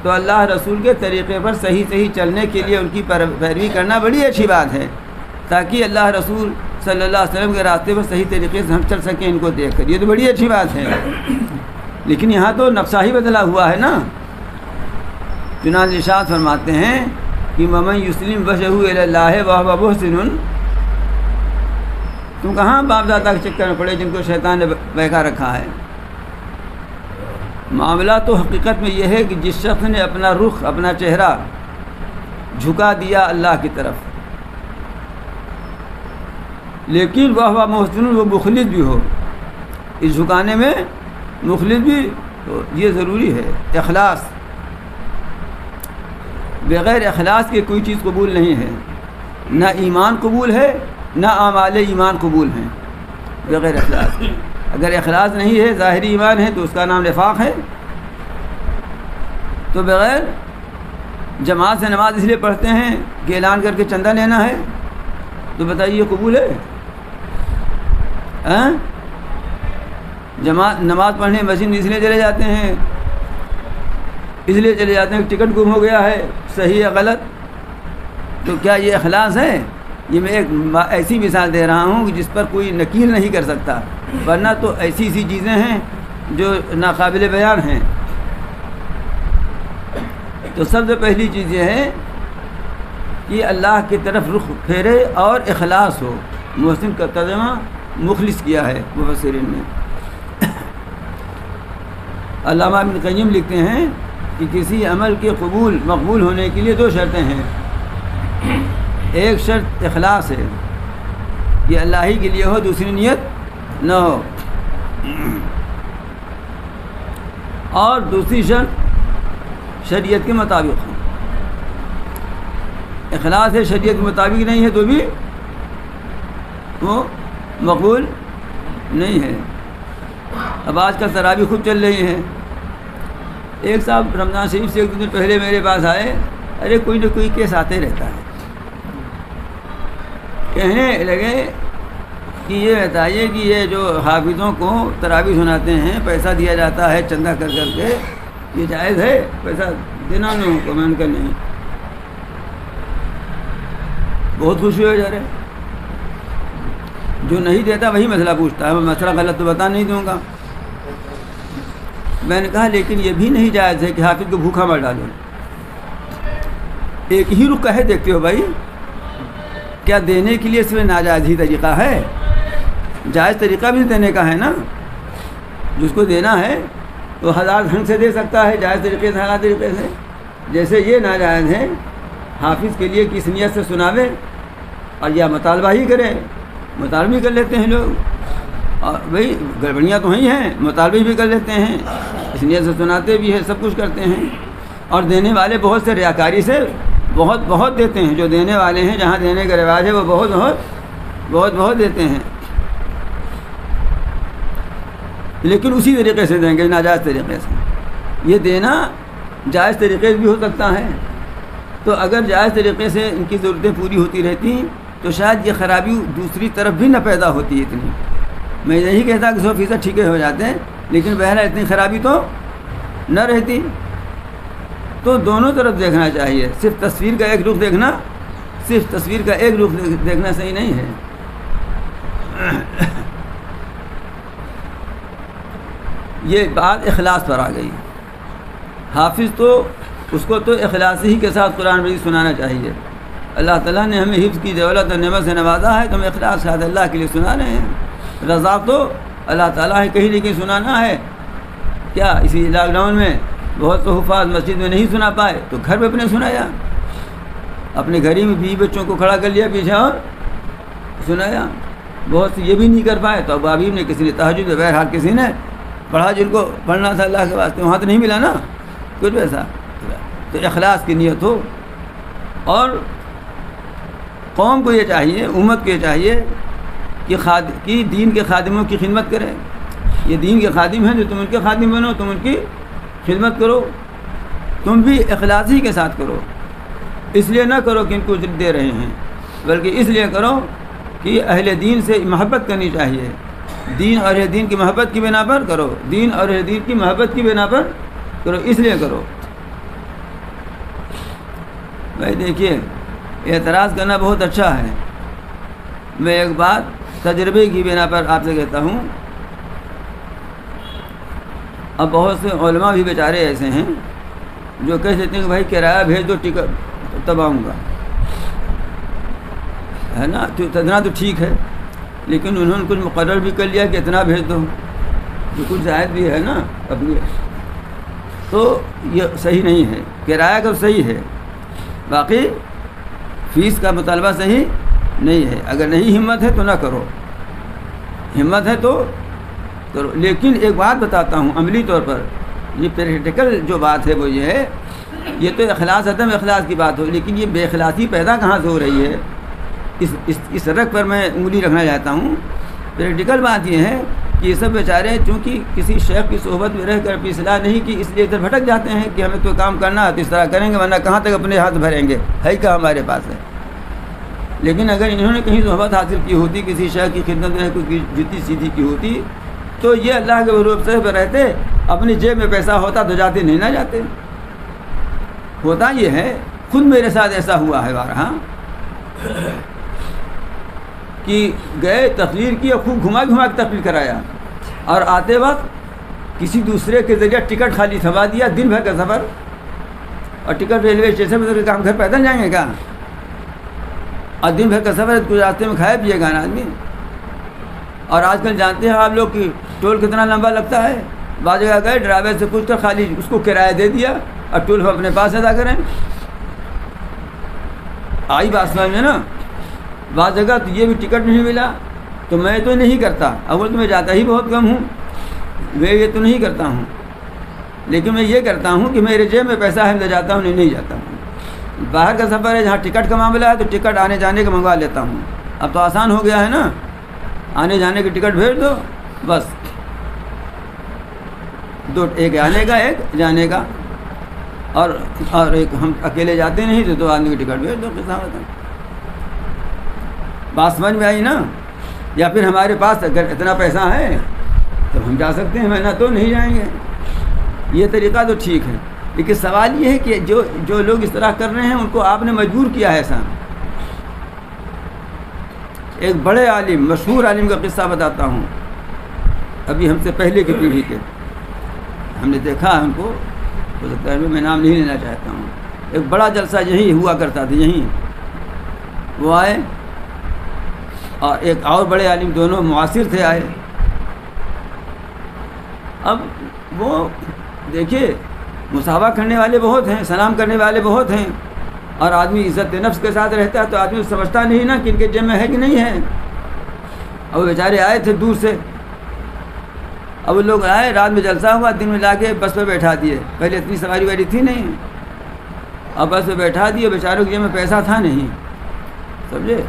تو اللہ رسول کے طریقے پر صحیح چلنے کے لیے ان کی پیروی کرنا بڑی اچھی بات ہے، تاکہ اللہ رسول صلی اللہ علیہ وسلم کے راستے پر صحیح طریقے سے ہم چل سکیں ان کو دیکھ کر، یہ تو بڑی اچھی بات ہے۔ لیکن یہاں تو نقشہ ہی بدلا ہوا ہے نا۔ چنانچہ ارشاد فرماتے ہیں کہ ممن یسلم وجہہ الی اللہ وہو محسن، تم کہاں باپ دادا کے چکر میں پڑے جن کو شیطان نے بہکا رکھا ہے۔ معاملہ تو حقیقت میں یہ ہے کہ جس شخص نے اپنا رخ، اپنا چہرہ جھکا دیا اللہ کی طرف، لیکن وہ محسن، وہ مخلص بھی ہو، اس جھکانے میں مخلص بھی تو یہ ضروری ہے۔ اخلاص، بغیر اخلاص کے کوئی چیز قبول نہیں ہے، نہ ایمان قبول ہے نہ اعمال ایمان قبول ہیں بغیر اخلاص۔ اگر اخلاص نہیں ہے، ظاہری ایمان ہے، تو اس کا نام نفاق ہے۔ تو بغیر جماعت سے نماز اس لیے پڑھتے ہیں کہ اعلان کر کے چندہ لینا ہے، تو بتائیے قبول ہے؟ جماعت نماز پڑھنے مسجد اس لیے چلے جاتے ہیں، اس لیے چلے جاتے ہیں کہ ٹکٹ گم ہو گیا ہے، صحیح ہے غلط؟ تو کیا یہ اخلاص ہے؟ یہ میں ایک ایسی مثال دے رہا ہوں کہ جس پر کوئی نکیر نہیں کر سکتا، ورنہ تو ایسی چیزیں ہیں جو ناقابل بیان ہیں۔ تو سب سے پہلی چیز یہ ہے کہ اللہ کی طرف رخ پھیرے اور اخلاص ہو۔ محسن کا ترجمہ مخلص کیا ہے مفسرین نے۔ علامہ ابن قیم لکھتے ہیں کہ کسی عمل کے مقبول ہونے کے لیے دو شرطیں ہیں۔ ایک شرط اخلاص ہے، یہ اللہ ہی کے لیے ہو، دوسری نیت نہ ہو، اور دوسری شرط شریعت کے مطابق ہو۔ اخلاص ہے، شریعت کے مطابق نہیں ہے تو بھی وہ مقبول نہیں ہے۔ اب آج کل تراویح خوب چل رہی ہیں۔ ایک صاحب رمضان شریف سے ایک دو دن پہلے میرے پاس آئے، ارے کوئی نہ کوئی کیس آتے رہتا ہے، کہنے لگے کہ یہ بتائیے کہ یہ جو حافظوں کو تراویح سناتے ہیں، پیسہ دیا جاتا ہے چندہ کر کے، یہ جائز ہے پیسہ دینا؟ نہیں کو میں نے کہا نہیں۔ بہت خوشی ہو جا رہے، جو نہیں دیتا وہی مسئلہ پوچھتا ہے، میں مسئلہ غلط تو بتا نہیں دوں گا۔ میں نے کہا لیکن یہ بھی نہیں جائز ہے کہ حافظ کو بھوکا مار ڈالو۔ ایک ہی رخ ہے، دیکھتے ہو بھائی، کیا دینے کے لیے صرف ناجائز ہی طریقہ ہے؟ جائز طریقہ بھی دینے کا ہے نا۔ جس کو دینا ہے تو ہزار ڈھنگ سے دے سکتا ہے، جائز طریقے سے، حلال طریقے سے۔ جیسے یہ ناجائز ہے حافظ کے لیے کس نیت سے سناوے اور یا مطالبہ ہی کرے، مطالبہ کر لیتے ہیں لوگ، اور بھائی گڑبڑیاں تو ہی ہیں، مطالبہ بھی کر لیتے ہیں، اس نیت سے سناتے بھی ہیں، سب کچھ کرتے ہیں۔ اور دینے والے بہت سے ریاکاری سے بہت دیتے ہیں، جو دینے والے ہیں جہاں دینے کا رواج ہے وہ بہت دیتے ہیں، لیکن اسی طریقے سے دیں گے، ناجائز طریقے سے۔ یہ دینا جائز طریقے سے بھی ہو سکتا ہے، تو اگر جائز طریقے سے ان کی ضرورتیں پوری ہوتی رہتی تو شاید یہ خرابی دوسری طرف بھی نہ پیدا ہوتی اتنی۔ میں یہی کہتا کہ 100% ٹھیکے ہو جاتے ہیں، لیکن بہرحال اتنی خرابی تو نہ رہتی۔ تو دونوں طرف دیکھنا چاہیے، صرف تصویر کا ایک رخ دیکھنا، صرف تصویر کا ایک رخ دیکھنا صحیح نہیں ہے۔ یہ بات اخلاص پر آ گئی۔ حافظ تو اس کو تو اخلاص ہی کے ساتھ قرآن مجید سنانا چاہیے۔ اللہ تعالیٰ نے ہمیں حفظ کی دولت اور نعمت سے نوازا ہے، تو ہم اخلاص کے ساتھ اللہ کے لیے سنا رہے ہیں۔ رضا تو اللہ تعالیٰ ہے، کہیں نہ کہیں سنانا ہے۔ کیا اسی لاک ڈاؤن میں بہت سے حفاظ مسجد میں نہیں سنا پائے تو گھر پہ اپنے سنایا، اپنے گھر ہی میں بیوی بچوں کو کھڑا کر لیا پیچھے اور سنایا۔ بہت سے یہ بھی نہیں کر پائے تو ابو حبیب نے، کسی نے تہجد، بہرحال کسی نے پڑھا، جن کو پڑھنا تھا اللہ کے واسطے، وہاں تو نہیں ملا نا کچھ ویسا۔ تو اخلاص کی نیت ہو، اور قوم کو یہ چاہیے، امت کو یہ چاہیے کہ دین کے خادموں کی خدمت کرے۔ یہ دین کے خادم ہیں، جو تم ان کے خادم بنو، تم ان کی خدمت کرو، تم بھی اخلاصی کے ساتھ کرو۔ اس لیے نہ کرو کہ ان کو اجرت دے رہے ہیں، بلکہ اس لیے کرو کہ اہل دین سے محبت کرنی چاہیے۔ دین اور اہل دین کی محبت کی بنا پر کرو، دین اور اہل دین کی محبت کی بنا پر کرو، اس لیے کرو۔ بھائی دیکھیے اعتراض کرنا بہت اچھا ہے. میں ایک بات تجربے کی بنا پر آپ سے کہتا ہوں. اب بہت سے علماء بھی بیچارے ایسے ہیں جو کہہ دیتے ہیں کہ بھائی کرایہ بھیج دو ٹکٹ تب آؤں گا، ہے نا. تو اتنا تو ٹھیک ہے، لیکن انہوں نے کچھ مقرر بھی کر لیا کہ اتنا بھیج دو، جو کچھ زائد بھی ہے نا اپنی، تو یہ صحیح نہیں ہے. کرایہ کا صحیح ہے، باقی فیس کا مطالبہ صحیح نہیں ہے. اگر نہیں ہمت ہے تو نہ کرو، ہمت ہے تو کرو. لیکن ایک بات بتاتا ہوں عملی طور پر، یہ پریکٹیکل جو بات ہے وہ یہ ہے، یہ تو اخلاص عدم اخلاص کی بات ہو، لیکن یہ بے اخلاصی پیدا کہاں سے ہو رہی ہے، اس رخ پر میں انگلی رکھنا چاہتا ہوں. پریکٹیکل بات یہ ہے کہ یہ سب بیچارے چونکہ کسی شیخ کی صحبت میں رہ کر اپنی اصلاح نہیں کی، اس لیے ادھر بھٹک جاتے ہیں کہ ہمیں تو کام کرنا ہے تو اس طرح کریں گے، ورنہ کہاں تک اپنے ہاتھ بھریں گے، ہے کیا ہمارے پاس ہے. لیکن اگر انہوں نے کہیں صحبت حاصل کی ہوتی، کسی شیخ کی خدمت میں کوئی جتی سیدھی کی ہوتی، تو یہ اللہ کے بھروسے پہ رہتے، اپنی جیب میں پیسہ ہوتا تو جاتے نہیں نہ جاتے. ہوتا یہ ہے، خود میرے ساتھ ایسا ہوا ہے بارہا کہ گئے تقریر کی اور خوب گھما گھما کے تقریر کرایا، اور آتے وقت کسی دوسرے کے ذریعہ ٹکٹ خالی تھما دیا، دن بھر کا سفر، اور ٹکٹ ریلوے اسٹیشن میں تو ہم گھر پیدل جائیں گے کیا، اور دن بھر کا سفر کچھ راستے میں کھائے پیے گا نا آدمی. اور آج کل جانتے ہیں آپ لوگ کہ ٹول کتنا لمبا لگتا ہے. بعض جگہ گئے ڈرائیور سے پوچھ کر خالی اس کو کرایہ دے دیا اور ٹول ہم اپنے پاس ادا کریں. آئی بات سمجھ میں نا. بعض جگہ تو یہ بھی ٹکٹ نہیں ملا تو میں تو نہیں کرتا، اول تو میں جاتا ہی بہت کم ہوں، میں یہ تو نہیں کرتا ہوں، لیکن میں یہ کرتا ہوں کہ میرے جیب میں پیسہ ہے میں جاتا ہوں، نہیں جاتا ہوں. باہر کا سفر ہے جہاں ٹکٹ کا معاملہ ہے تو ٹکٹ آنے جانے کا منگوا لیتا ہوں. اب تو آسان ہو گیا ہے نا، آنے جانے کی ٹکٹ بھیج دو بس، ایک آنے کا ایک جانے کا، اور ایک ہم اکیلے جاتے نہیں تو 2 آدمی کی ٹکٹ بھیج دو. بات سمجھ میں آئی نا. یا پھر ہمارے پاس اگر اتنا پیسہ ہے تو ہم جا سکتے ہیں، ورنہ تو نہیں جائیں گے. یہ طریقہ تو ٹھیک ہے، لیکن سوال یہ ہے کہ جو لوگ اس طرح کر رہے ہیں ان کو آپ نے مجبور کیا ہے ایسا. ایک بڑے عالم، مشہور عالم کا قصہ بتاتا ہوں، ابھی ہم سے پہلے کی پیڑھی کے، ہم نے دیکھا ہے ان کو، ہو سکتا ہے میں نام نہیں لینا چاہتا ہوں. ایک بڑا جلسہ یہیں ہوا کرتا تھا، یہیں وہ آئے اور ایک اور بڑے عالم، دونوں معاصر تھے، آئے. اب وہ دیکھیے مصافحہ کرنے والے بہت ہیں، سلام کرنے والے بہت ہیں، اور آدمی عزت نفس کے ساتھ رہتا ہے تو آدمی سمجھتا نہیں نا کہ ان کے جیب میں ہے کہ نہیں ہے. اب وہ بیچارے آئے تھے دور سے. اب وہ لوگ آئے، رات میں جلسہ ہوا، دن میں لا کے بس پہ بیٹھا دیے. پہلے اتنی سواری واری تھی نہیں، اب بس پہ بیٹھا دیے. بیچاروں کے جیب میں پیسہ تھا نہیں، سمجھے.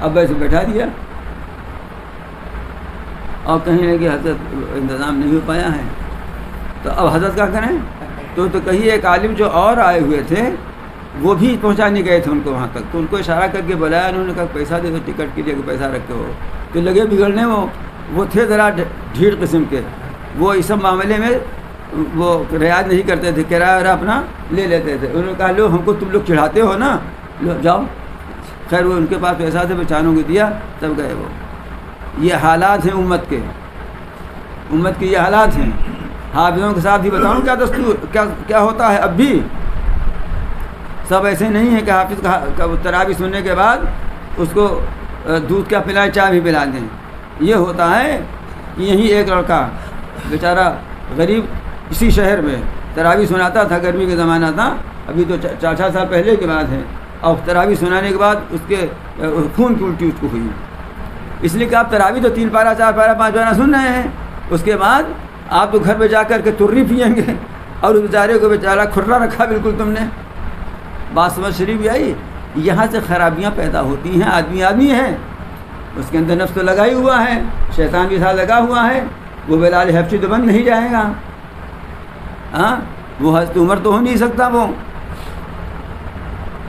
اب بس پہ بیٹھا دیا اور کہیں نہ کہ حضرت انتظام نہیں ہو پایا ہے، تو اب حضرت کیا کریں. تو کہیں ایک عالم جو اور آئے ہوئے تھے وہ بھی پہنچانے گئے تھے ان کو وہاں تک، تو ان کو اشارہ کر کے بلایا. انہوں نے کہا پیسہ دے دو ٹکٹ کے لیے، پیسہ رکھتے ہو. تو لگے بگڑنے. وہ تھے ذرا ڈھیڑ قسم کے، وہ اس سب معاملے میں وہ رعایت نہیں کرتے تھے، کرایہ اپنا لے لیتے تھے. انہوں نے کہا لو ہم کو تم لوگ چڑھاتے ہو نا، لو جاؤ. خیر وہ ان کے پاس پیسہ تھے، بچانوں کو دیا، تب گئے وہ. یہ حالات ہیں امت کے، امت کے یہ حالات ہیں. حافظوں کے ساتھ بھی بتاؤں کیا دستور کیا ہوتا ہے. اب بھی سب ایسے نہیں ہیں کہ حافظ کا تراویح سننے کے بعد اس کو دودھ کیا پلائیں، چائے بھی پلا دیں. یہ ہوتا ہے کہ یہیں ایک لڑکا بیچارہ غریب اسی شہر میں تراویح سناتا تھا. گرمی کا زمانہ تھا، ابھی تو 4 سال پہلے کی بات ہے. اور تراویح سنانے کے بعد اس کے خون کی الٹی اس کو ہوئی، اس لیے کہ آپ تراویح تو 3 پارہ 4 پارہ 5 پارہ سن رہے ہیں، اس کے بعد آپ تو گھر پہ جا کر کے ترری پئیں گے، اور اس بیچارے کو بیچارہ کھرا رکھا بالکل تم نے. بات سمجھ شریف بھی آئی. یہاں سے خرابیاں پیدا ہوتی ہیں. آدمی ہے، اس کے اندر نفس تو لگا ہی ہوا ہے، شیطان بھی ساتھ لگا ہوا ہے. وہ بلال حبشی تو بن نہیں جائے گا، ہاں وہ حضرت عمر تو ہو نہیں سکتا وہ،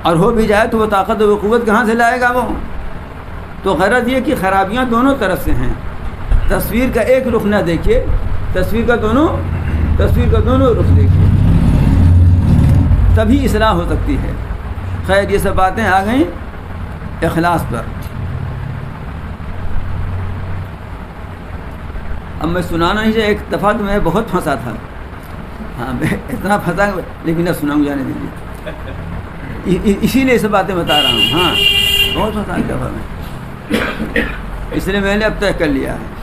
اور ہو بھی جائے تو وہ طاقت و قوت کہاں سے لائے گا وہ. تو غرض یہ کہ خرابیاں دونوں طرف سے ہیں. تصویر کا ایک رخ نہ دیکھیے، تصویر کا دونوں رخ دیکھیے، تبھی اصلاح ہو سکتی ہے. خیر یہ سب باتیں آ گئیں اخلاص پر. اب میں سنانا نہیں چاہیے. ایک دفعہ تو میں بہت پھنسا تھا. ہاں میں اتنا پھنسا لیکن نہ سناؤں جانے دیجیے. اسی لیے سب باتیں بتا رہا ہوں. ہاں بہت پھنسا ایک دفعہ میں, اس لیے میں نے اب طے کر لیا ہے.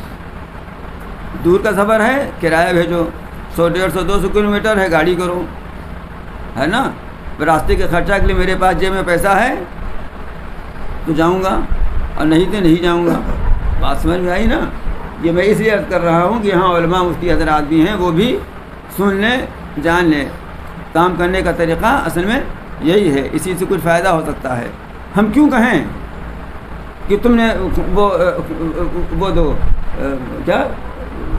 دور کا سفر ہے, کرایہ بھیجو, 100 150 200 کلومیٹر ہے, گاڑی کرو, ہے نا. راستے کے خرچہ کے لیے میرے پاس جیب میں پیسہ ہے تو جاؤں گا, اور نہیں تو نہیں جاؤں گا. بات سمجھ میں آئی نا. یہ میں اس لیے عرض کر رہا ہوں کہ یہاں علماء مفتی حضرات بھی ہیں, وہ بھی سن لیں جان لیں. کام کرنے کا طریقہ اصل میں یہی ہے, اسی سے کچھ فائدہ ہو سکتا ہے. ہم کیوں کہیں کہ تم نے وہ دو کیا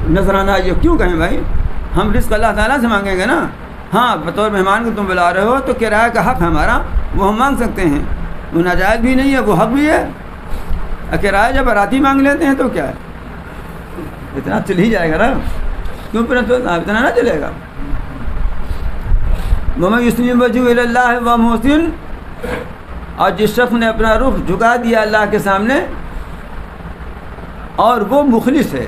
نذرانہ, یہ کیوں کہیں بھائی؟ ہم رزق اللہ تعالیٰ سے مانگیں گے نا. ہاں بطور مہمان کو تم بلا رہے ہو تو کرایہ کا حق ہے ہمارا, وہ ہم مانگ سکتے ہیں. وہ ناجائز بھی نہیں ہے, وہ حق بھی ہے. کرایہ جب باراتی مانگ لیتے ہیں تو کیا ہے, اتنا چل ہی جائے گا نا. کیوں پھر اتنا نہ چلے گا. وَمَن يُسْلِمْ وَجْهَهُ إِلَى اللَّهِ وَهُوَ مُحْسِنٌ, اور جس شخص نے اپنا رخ جھکا دیا اللہ کے سامنے اور وہ مخلص ہے.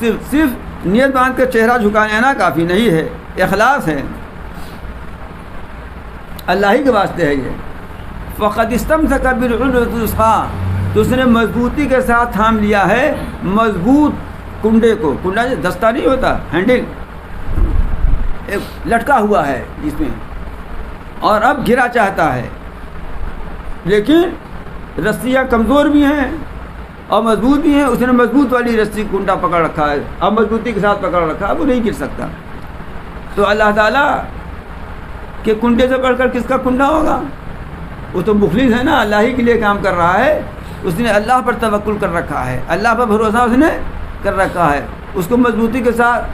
صرف نیت باندھ کر چہرہ جھکانا نا کافی نہیں ہے, اخلاص ہے, اللہ ہی کے واسطے ہے یہ. فَقَدْ اسْتَمْسَكَ بِالْعُرْوَةِ الْوُثْقَىٰ, تو اس نے مضبوطی کے ساتھ تھام لیا ہے مضبوط کنڈے کو. کنڈا دستہ نہیں ہوتا, ہینڈل ایک لٹکا ہوا ہے اس میں, اور اب گرا چاہتا ہے, لیکن رسیاں کمزور بھی ہیں اور مضبوط بھی ہیں. اس نے مضبوط والی رسی کنڈا پکڑ رکھا ہے, اب مضبوطی کے ساتھ پکڑ رکھا ہے, وہ نہیں گر سکتا. تو اللہ تعالیٰ کے کنڈے سے بڑھ کر کس کا کنڈا ہوگا؟ وہ تو مخلص ہے نا, اللہ ہی کے لیے کام کر رہا ہے. اس نے اللہ پر توکل کر رکھا ہے, اللہ پر بھروسہ اس نے کر رکھا ہے, اس کو مضبوطی کے ساتھ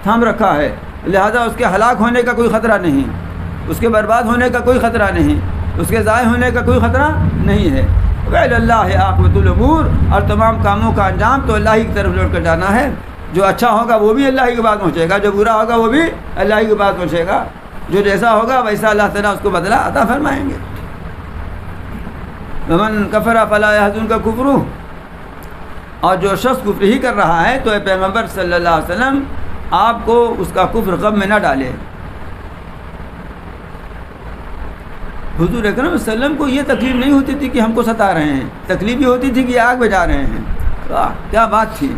تھام رکھا ہے. لہذا اس کے ہلاک ہونے کا کوئی خطرہ نہیں, اس کے برباد ہونے کا کوئی خطرہ نہیں, اس کے ضائع ہونے کا کوئی خطرہ نہیں ہے. وَإِلَى اللَّهِ عَاقِبَةُ الْأُمُورِ, اور تمام کاموں کا انجام تو اللہ ہی کی طرف لوٹ کر جانا ہے. جو اچھا ہوگا وہ بھی اللہ ہی کے پاس پہنچے گا, جو برا ہوگا وہ بھی اللہ ہی کے پاس پہنچے گا. جو جیسا ہوگا ویسا اللہ تعالیٰ اس کو بدلہ عطا فرمائیں گے. وَمَن كَفَرَ فَلَا يَحْزُنكَ كُفْرُهُ, اور جو شخص کفر ہی کر رہا ہے تو اے پیغمبر صلی اللہ علیہ وسلم آپ کو اس کا کفر غم میں نہ ڈالے. حضور اکرم صلی اللہ علیہ وسلم کو یہ تکلیف نہیں ہوتی تھی کہ ہم کو ستا رہے ہیں, تکلیف یہ ہوتی تھی کہ آگ میں جا رہے ہیں. واہ کیا بات تھی.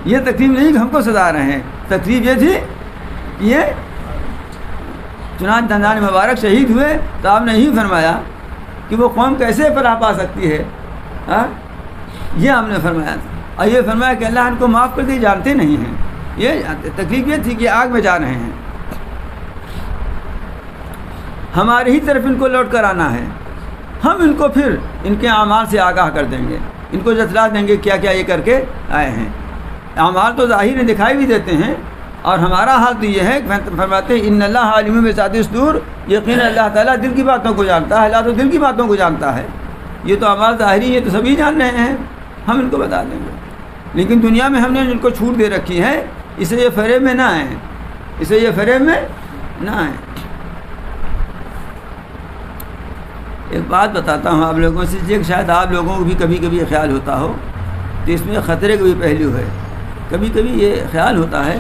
یہ تکلیف نہیں کہ ہم کو ستا رہے ہیں, تکلیف یہ تھی یہ چنانچہ دندان مبارک شہید ہوئے تو آپ نے یہی فرمایا کہ وہ قوم کیسے فلاح پا سکتی ہے, یہ ہم نے فرمایا تھا. اور یہ فرمایا کہ اللہ ان کو معاف کر کے جانتے نہیں ہیں. یہ تکلیف یہ تھی کہ آگ میں جا رہے ہیں, ہماری ہی طرف ان کو لوٹ کر آنا ہے. ہم ان کو پھر ان کے اعمال سے آگاہ کر دیں گے, ان کو جتلا دیں گے کیا کیا یہ کر کے آئے ہیں. اعمال تو ظاہر دکھائی بھی دیتے ہیں, اور ہمارا حال تو یہ ہے کہ فرماتے ہیں ان اللہ عالم بذات الصدور, یقین اللہ تعالیٰ دل کی باتوں کو جانتا ہے, اللہ تو دل کی باتوں کو جانتا ہے. یہ تو اعمال ظاہری یہ تو سبھی جان رہے ہیں, ہم ان کو بتا دیں گے. لیکن دنیا میں ہم نے ان کو چھوٹ دے رکھی ہے, اسے یہ فریب میں نہ آئیں, اسے یہ فریب میں نہ آئیں. ایک بات بتاتا ہوں آپ لوگوں سے, کہ شاید آپ لوگوں کو بھی کبھی کبھی یہ خیال ہوتا ہو, تو اس میں خطرے کا بھی پہلو ہے. کبھی کبھی یہ خیال ہوتا ہے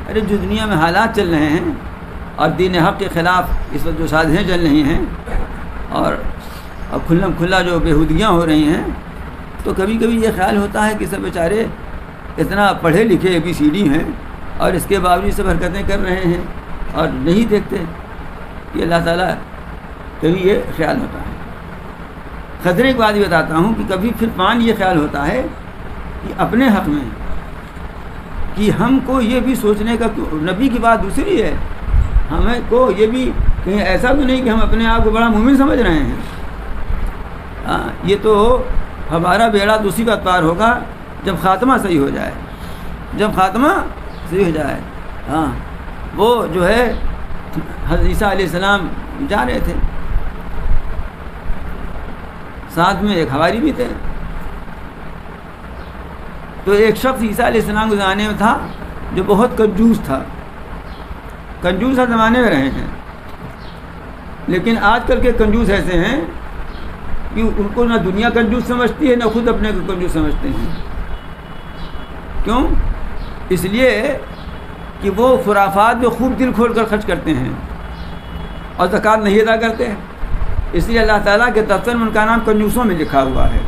ارے جو دنیا میں حالات چل رہے ہیں اور دین حق کے خلاف اس وقت جو سازشیں چل رہی ہیں اور کھلم کھلا جو بےہودگیاں ہو رہی ہیں, تو کبھی کبھی یہ خیال ہوتا ہے کہ سب بیچارے اتنا پڑھے لکھے ABCD ہیں اور اس کے باوجود سب حرکتیں کر رہے ہیں اور نہیں دیکھتے کہ اللہ تعالیٰ. کبھی یہ خیال ہوتا ہے. خطرے کی بات یہ بتاتا ہوں کہ کبھی پھر یہ خیال ہوتا ہے کہ اپنے حق میں کہ ہم کو یہ بھی سوچنے کا, نبی کی بات دوسری ہے, ہمیں کو یہ بھی کہیں ایسا تو نہیں کہ ہم اپنے آپ کو بڑا مومن سمجھ رہے ہیں. یہ تو ہمارا بیڑا دوسری بات پار ہوگا جب خاتمہ صحیح ہو جائے, جب خاتمہ صحیح ہو جائے. وہ جو ہے حضرت عیسیٰ علیہ السلام جا رہے تھے, ساتھ میں ایک حواری بھی تھے. تو ایک شخص عیسیٰ علیہ السلام کے زمانے میں تھا جو بہت کنجوس تھا, کنجوس ہر زمانے میں رہے ہیں. لیکن آج کل کے کنجوس ایسے ہیں کہ ان کو نہ دنیا کنجوس سمجھتی ہے نہ خود اپنے کو کنجوس سمجھتے ہیں. کیوں؟ اس لیے کہ وہ خرافات میں خوب دل کھول کر خرچ کرتے ہیں اور زکوٰۃ نہیں ادا کرتے. اس لیے اللہ تعالیٰ کے دفتر میں ان کا نام کنجوسوں میں لکھا ہوا ہے،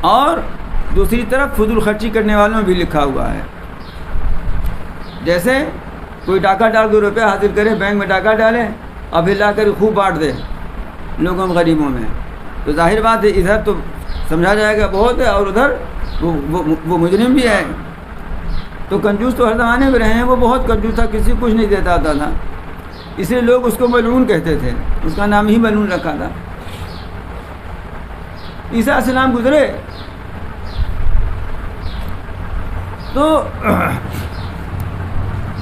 اور دوسری طرف فضول خرچی کرنے والوں میں بھی لکھا ہوا ہے. جیسے کوئی ڈاکہ ڈال کے روپے حاصل کرے، بینک میں ڈاکہ ڈالے اور پھر لا کر خوب بانٹ دے لوگوں میں، غریبوں میں، تو ظاہر بات ہے ادھر تو سمجھا جائے گا بہت ہے اور ادھر وہ مجرم بھی ہے. تو کنجوس تو ہر زمانے میں رہے ہیں، وہ بہت کنجوس تھا، کسی کچھ نہیں دیتا تھا، اس لیے لوگ اس کو ملعون کہتے تھے، اس کا نام ہی ملعون رکھا تھا. عیسیٰ علیہ السلام گزرے تو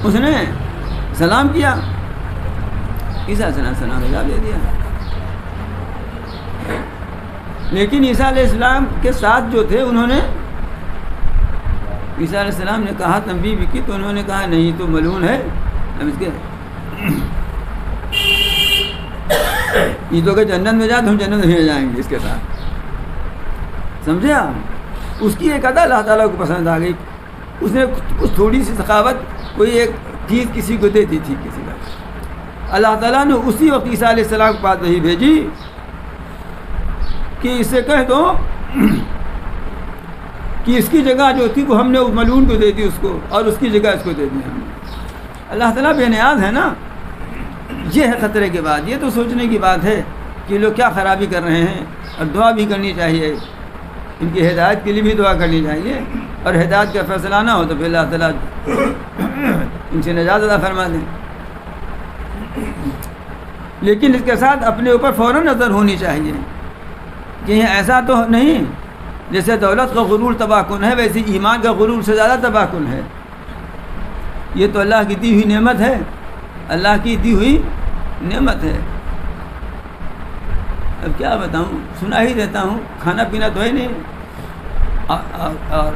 اس نے سلام کیا، عیسیٰ علیہ السلام جواب دے دیا. لیکن عیسیٰ علیہ السلام کے ساتھ جو تھے انہوں نے، عیسیٰ علیہ السلام نے کہا، تنبیہ بھی کی، تو انہوں نے کہا نہیں تو ملعون ہے، ہم اس کے یہ تو کہ جنت میں جائے تو ہم جنت نہیں جائیں گے اس کے ساتھ. سمجھے آپ؟ اس کی ایک ادا اللہ تعالیٰ کو پسند آ گئی. اس نے کچھ تھوڑی سی سخاوت، کوئی ایک چیز کسی کو دے دی تھی کسی کا. اللہ تعالیٰ نے اسی وقت عیسیٰ علیہ السلام کے پاس وحی بھیجی کہ اس سے کہہ دو کہ اس کی جگہ جو تھی وہ ہم نے اس ملعون کو دے دی اس کو، اور اس کی جگہ اس کو دے دی ہم نے. اللہ تعالیٰ بے نیاز ہے نا. یہ ہے خطرے کی بات. یہ تو سوچنے کی بات ہے کہ لوگ کیا خرابی کر رہے ہیں، اور دعا بھی کرنی چاہیے، ان کی ہدایت کے لیے بھی دعا کرنی چاہیے، اور ہدایت کا فیصلہ نہ ہو تو پھر اللہ تعالیٰ ان سے نجات عطا فرما دیں. لیکن اس کے ساتھ اپنے اوپر فوراً نظر ہونی چاہیے کہ یہ ایسا تو نہیں جیسے دولت کا غرور تباہ کن ہے، ویسے ایمان کا غرور سے زیادہ تباہ کن ہے. یہ تو اللہ کی دی ہوئی نعمت ہے، اللہ کی دی ہوئی نعمت ہے. اب کیا بتاؤں، سنا ہی دیتا ہوں، کھانا پینا تو ہے نہیں، اور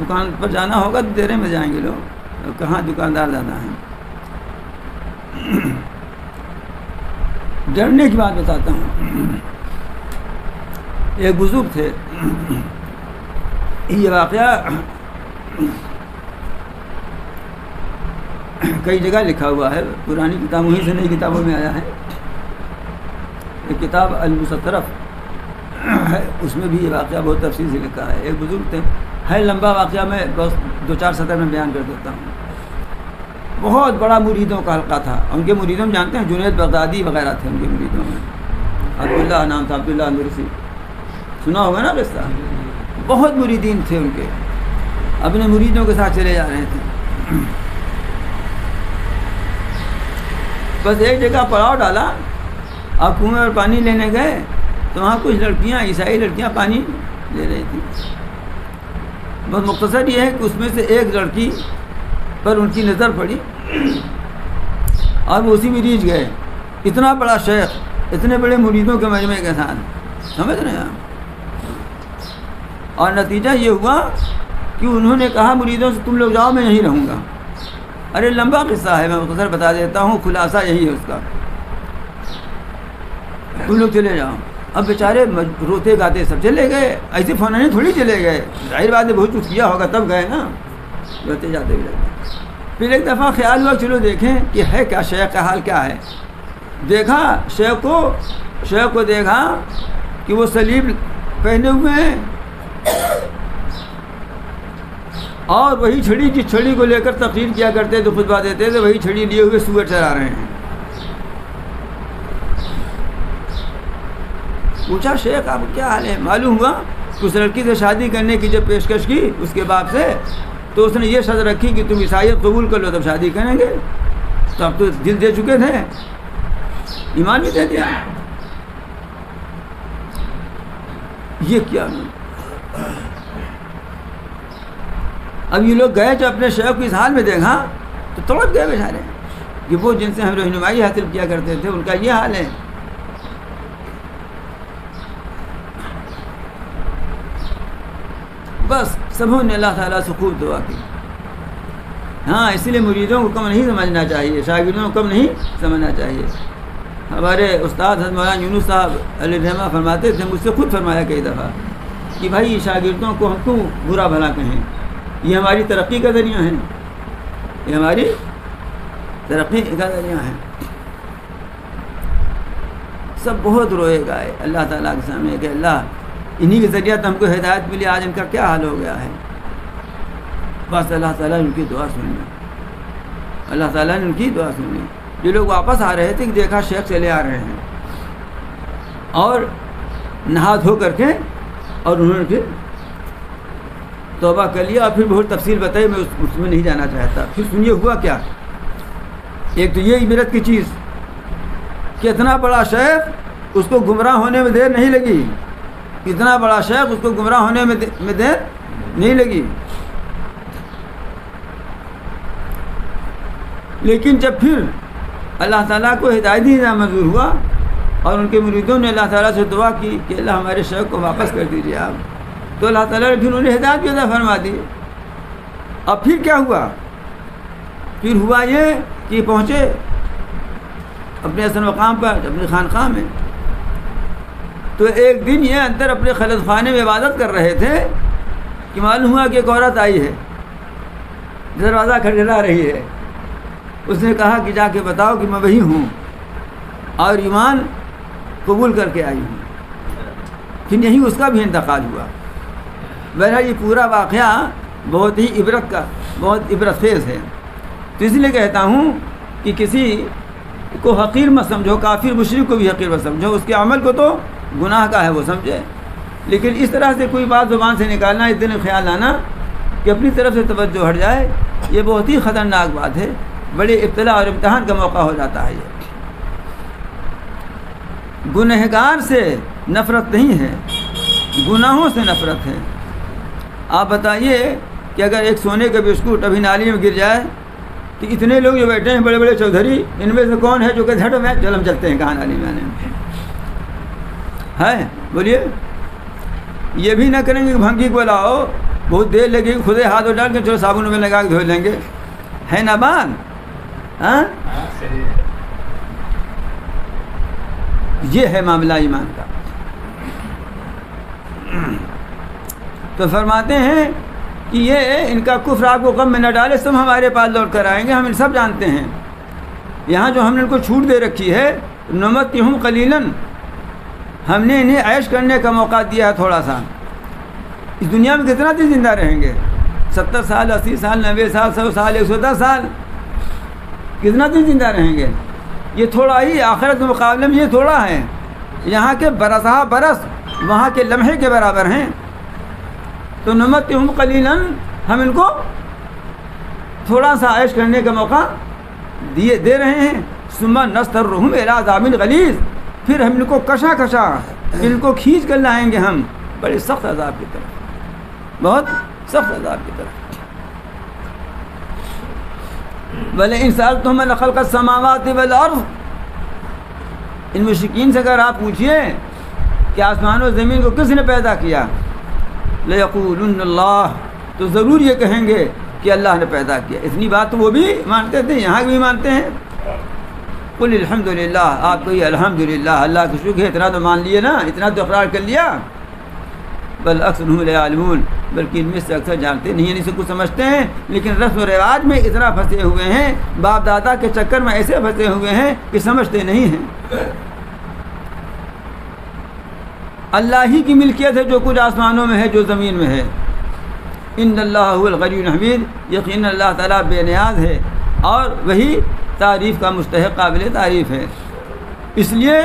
دکان پر جانا ہوگا تو دیرے میں جائیں گے لوگ، کہاں دکاندار زیادہ ہیں. ڈرنے کی بات بتاتا ہوں. ایک بزرگ تھے، یہ واقعہ کئی جگہ لکھا ہوا ہے، پرانی کتابوں ہی سے نئی کتابوں میں آیا ہے. ایک کتاب المستطرف ہے، اس میں بھی یہ واقعہ بہت تفصیل سے لکھا ہے. ایک بزرگ تھے، ہے لمبا واقعہ، میں بس 2-4 سطر میں بیان کر دیتا ہوں. بہت بڑا مریدوں کا حلقہ تھا. ان کے مریدوں میں جانتے ہیں جنید بغدادی وغیرہ تھے ان کے مریدوں میں. عبداللہ نام تھا، عبداللہ اندرسی، سنا ہوگا نا قصہ. بہت مریدین تھے ان کے، اپنے مریدوں کے ساتھ چلے جا رہے تھے. بس ایک جگہ پڑاؤ ڈالا، آپ کنویں پر پانی لینے گئے تو وہاں کچھ لڑکیاں، عیسائی لڑکیاں پانی لے رہی تھیں. بس مختصر یہ ہے کہ اس میں سے ایک لڑکی پر ان کی نظر پڑی اور وہ اسی میں ریچھ گئے. اتنا بڑا شیخ، اتنے بڑے مریدوں کے مجمع کے ساتھ، سمجھ رہے ہیں آپ. اور نتیجہ یہ ہوا کہ انہوں نے کہا مریدوں سے تم لوگ جاؤ، میں یہیں رہوں گا. ارے لمبا قصہ ہے، میں مختصر بتا دیتا ہوں، خلاصہ یہی ہے اس کا. تم لوگ چلے جاؤ. اب بیچارے روتے گاتے سب چلے گئے، ایسے فون نہیں تھوڑی چلے گئے، ظاہر بات ہے بہت کچھ کیا ہوگا تب گئے نا، روتے جاتے بھی لگے. پھر ایک دفعہ خیال ہوا چلو دیکھیں کہ ہے کیا، شیخ کا حال کیا ہے. دیکھا شیخ کو دیکھا کہ وہ صلیب پہنے ہوئے ہیں، اور وہی چھڑی جس چھڑی کو لے کر تقریر کیا کرتے تھے، خطبہ دیتے تھے، وہی چھڑی لیے ہوئے سور چلا رہے ہیں. پوچھا شیخ آپ کیا حال ہے؟ معلوم ہوا اس لڑکی سے شادی کرنے کی جب پیشکش کی اس کے باپ سے، تو اس نے یہ شرط رکھی کہ تم عیسائیت قبول کر لو تب شادی کریں گے. تو اب تو دل دے چکے تھے، ایمان بھی دے دیا. یہ کیا؟ اب یہ لوگ گئے جو اپنے شیخ کو اس حال میں دیکھا تو تڑپ گئے بیچارے کہ وہ جن سے ہم رہنمائی حاصل کیا کرتے تھے ان کا یہ حال ہے. بس سبوں نے اللہ تعالیٰ سے خوب دعا کی ہاں اس لیے مریدوں کو کم نہیں سمجھنا چاہیے، شاگردوں کو کم نہیں سمجھنا چاہیے۔ ہمارے استاد حضرت مولانا یونس صاحب علیہ الرحمہ فرماتے تھے، مجھ سے خود فرمایا کئی دفعہ کہ بھائی شاگردوں کو ہم کیوں برا بھلا کہیں، یہ ہماری ترقی کا ذریعہ ہے، یہ ہماری ترقی کا ذریعہ ہے۔ سب بہت روئے گائے اللہ تعالیٰ کے سامنے کہ اللہ انہی کے ذریعہ تو ہم کو ہدایت ملی، آج ان کا کیا حال ہو گیا ہے۔ بس اللہ تعالیٰ نے ان کی دعا سنی، اللہ تعالیٰ نے ان کی دعا سنی۔ جو لوگ واپس آ رہے تھے کہ دیکھا شیخ چلے آ رہے ہیں اور نہا دھو کر کے، اور انہوں نے پھر توبہ کر لیا اور پھر بہت تفصیل بتائی، میں اس میں نہیں جانا چاہتا۔ پھر سنیے ہوا کیا۔ ایک تو یہ عبرت کی چیز کہ اتنا بڑا شیخ اس کو گمراہ ہونے میں دیر نہیں لگی، اتنا بڑا شیخ اس کو گمراہ ہونے میں دیر نہیں لگی۔ لیکن جب پھر اللہ تعالیٰ کو ہدایت ہی نہ منظور ہوا اور ان کے مریدوں نے اللہ تعالیٰ سے دعا کی کہ اللہ ہمارے شیخ کو واپس کر دیجیے آپ، تو اللہ تعالیٰ نے پھر انہیں ہدایت بھی عطا فرما دی۔ اب پھر کیا ہوا؟ پھر ہوا یہ کہ پہنچے اپنے اصل مقام پر، اپنی خانقاہ میں۔ تو ایک دن یہ اندر اپنے خلوت خانے میں عبادت کر رہے تھے کہ معلوم ہوا کہ ایک عورت آئی ہے، دروازہ کھٹکھٹا رہی ہے۔ اس نے کہا کہ جا کے بتاؤ کہ میں وہی ہوں اور ایمان قبول کر کے آئی ہوں۔ پھر یہیں اس کا بھی انتقال ہوا۔ بہرحال یہ پورا واقعہ بہت ہی بہت عبرت خیز ہے۔ تو اس لیے کہتا ہوں کہ کسی کو حقیر مت سمجھو، کافر مشرک کو بھی حقیر مت سمجھو، اس کے عمل کو تو گناہ کا ہے وہ سمجھے، لیکن اس طرح سے کوئی بات زبان سے نکالنا، اس دن خیال آنا کہ اپنی طرف سے توجہ ہٹ جائے، یہ بہت ہی خطرناک بات ہے، بڑے ابتلاء اور امتحان کا موقع ہو جاتا ہے۔ یہ گنہگار سے نفرت نہیں ہے، گناہوں سے نفرت ہے۔ آپ بتائیے کہ اگر ایک سونے کا بسکٹ ابھی نالی میں گر جائے تو اتنے لوگ جو بیٹھے ہیں بڑے بڑے چودھری، ان میں سے کون ہے جو کہ جھٹ میں چلم چلتے ہیں کہاں نالی میں آنے میں ہے؟ بولیے، یہ بھی نہ کریں گے کہ بھنگی کو لاؤ، بہت دیر لگے گی، خود ہاتھ ڈال کے چلو صابن میں لگا کے دھو لیں گے، ہے نا بات؟ ہاں، یہ ہے معاملہ ایمان کا۔ تو فرماتے ہیں کہ یہ ان کا کفر آپ کو غم میں نہ ڈالے، سب ہمارے پاس لوٹ کر آئیں گے، ہم ان سب جانتے ہیں۔ یہاں جو ہم نے ان کو چھوٹ دے رکھی ہے، نمتعہم قلیلا، ہم نے انہیں عیش کرنے کا موقع دیا ہے تھوڑا سا۔ اس دنیا میں کتنا دن زندہ رہیں گے؟ 70 سال، 80 سال، 90 سال، 100 سال، 110 سال، کتنا دن زندہ رہیں گے؟ یہ تھوڑا ہی، آخرت کے مقابلے میں یہ تھوڑا ہے۔ یہاں کے برسہ برس وہاں کے لمحے کے برابر ہیں۔ تو نمتعہم قلیلا، ہم ان کو تھوڑا سا عیش کرنے کا موقع دے رہے ہیں۔ ثم نضطرہم الی عذاب غلیظ، پھر ہم ان کو کشا کشا ان کو کھینچ کر لائیں گے ہم بڑے سخت عذاب کی طرف، بہت سخت عذاب کی طرف۔ وَلَئِن سَأَلْتُهُم مَّنْ خَلَقَ السَّمَاوَاتِ وَالْأَرْضَ، ان مشرکین سے اگر آپ پوچھئے کہ آسمان و زمین کو کس نے پیدا کیا، لَيَقُولُنَّ اللَّهُ، تو ضرور یہ کہیں گے کہ اللہ نے پیدا کیا۔ اتنی بات تو وہ بھی مانتے تھے، یہاں بھی مانتے ہیں۔ قُلِ الْحَمْدُلِلَّهِ، آپ کو یہ الحمدللہ، اللہ کا شکر ہے، اتنا تو مان لیے نا، اتنا تو اقرار کر لیا۔ بل اکثرهم لا يعلمون، بلکہ ان میں سے اکثر جانتے نہیں ہیں، ان سے کچھ سمجھتے ہیں لیکن رسم و رواج میں اتنا پھنسے ہوئے ہیں، باپ دادا کے چکر میں ایسے پھنسے ہوئے ہیں کہ سمجھتے نہیں ہیں۔ اللہ ہی کی ملکیت ہے جو کچھ آسمانوں میں ہے، جو زمین میں ہے۔ ان اللہ هو الغنی الحمید، یقینا اللہ تعالیٰ بے نیاز ہے اور وہی تعریف کا مستحق، قابل تعریف ہے۔ اس لیے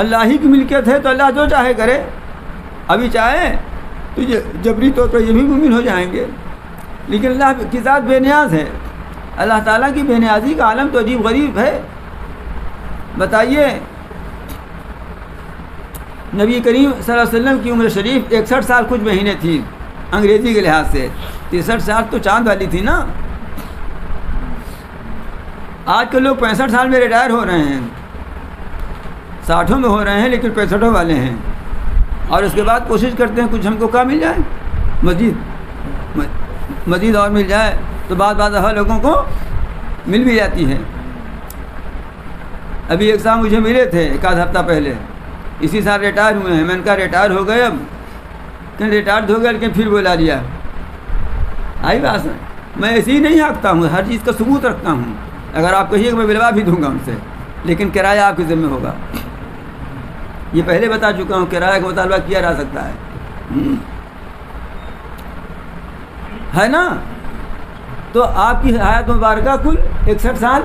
اللہ ہی کی ملکیت ہے تو اللہ جو چاہے کرے۔ ابھی چاہے تو یہ جبری طور پر یہ بھی مومن ہو جائیں گے، لیکن اللہ کی ذات بے نیاز ہے۔ اللہ تعالیٰ کی بے نیازی کا عالم تو عجیب غریب ہے۔ بتائیے، نبی کریم صلی اللہ علیہ وسلم کی عمر شریف 61 سال کچھ مہینے تھی انگریزی کے لحاظ سے، 63 سال تو چاند والی تھی نا۔ آج کے لوگ 65 سال میں ریٹائر ہو رہے ہیں، 60 میں ہو رہے ہیں، لیکن 65 والے ہیں، اور اس کے بعد کوشش کرتے ہیں کچھ ہم کو کیا مل جائے، مزید اور مل جائے۔ تو بعض دفعہ لوگوں کو مل بھی جاتی ہے. ابھی ایک صاحب مجھے ملے تھے ایک آدھ ہفتہ پہلے, اسی سال ریٹائر ہوئے ہیں. میں نے کہا ریٹائر ہو گئے, اب کہ ریٹائر ہو گیا, لیکن پھر بلا لیا. آئی بات, میں ایسے ہی نہیں ہانکتا ہوں, ہر چیز کا ثبوت رکھتا ہوں. اگر آپ کہیے کہ میں بلوا بھی دوں گا ان سے, لیکن کرایہ آپ کے ذمہ ہوگا. یہ پہلے بتا چکا ہوں, کرایہ کا مطالبہ کیا جا سکتا ہے نا. تو آپ کی حیات مبارکہ کل 61 سال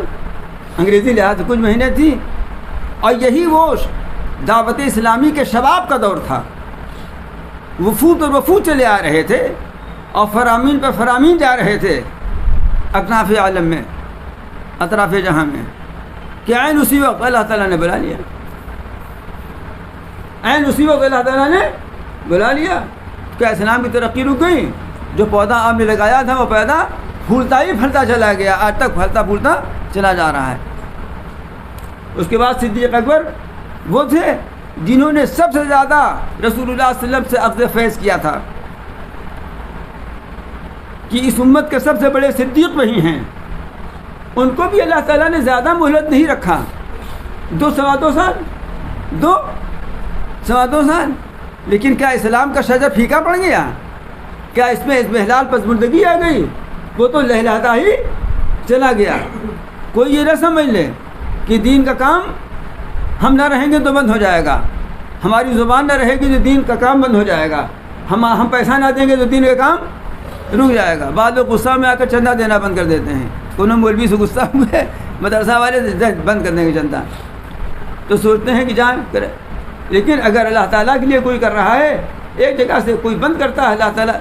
انگریزی لحاظ سے کچھ مہینے تھی, اور یہی وہ دعوت اسلامی کے شباب کا دور تھا. وفود اور وفود چلے آ رہے تھے, اور فرامین پر فرامین جا رہے تھے اکناف عالم میں, اطراف جہاں میں, کہ عین اسی وقت اللہ تعالیٰ نے بلا لیا. عین اسی وقت اللہ تعالیٰ نے بلا لیا. کیا اسلام کی ترقی رک گئی؟ جو پودا آپ نے لگایا تھا وہ پودا پھولتا ہی پھلتا چلا گیا, آج تک پھلتا پھولتا چلا جا رہا ہے. اس کے بعد صدیق اکبر وہ تھے جنہوں نے سب سے زیادہ رسول اللہ صلی اللہ علیہ وسلم سے اخذ فیض کیا تھا, کہ اس امت کے سب سے بڑے صدیق وہی ہیں. ان کو بھی اللہ تعالیٰ نے زیادہ مہلت نہیں رکھا, 2 سوا 2 سال. لیکن کیا اسلام کا شجر پھیکا پڑ گیا؟ کیا اس میں اضمحلال پسماندگی آ گئی؟ وہ تو لہلاتا ہی چلا گیا. کوئی یہ نہ سمجھ لے کہ دین کا کام ہم نہ رہیں گے تو بند ہو جائے گا, ہماری زبان نہ رہے گی تو دین کا کام بند ہو جائے گا, ہم پیسہ نہ دیں گے تو دین کا کام رک جائے گا. بعض لوگ غصہ میں آ کر چندہ دینا بند کر دیتے ہیں. انہوں مولوی سے غصہ ہوئے, مدرسہ والے بند کر دیں گے چندہ, تو سوچتے ہیں کہ جان کرے. لیکن اگر اللہ تعالیٰ کے لیے کوئی کر رہا ہے, ایک جگہ سے کوئی بند کرتا ہے, اللہ تعالیٰ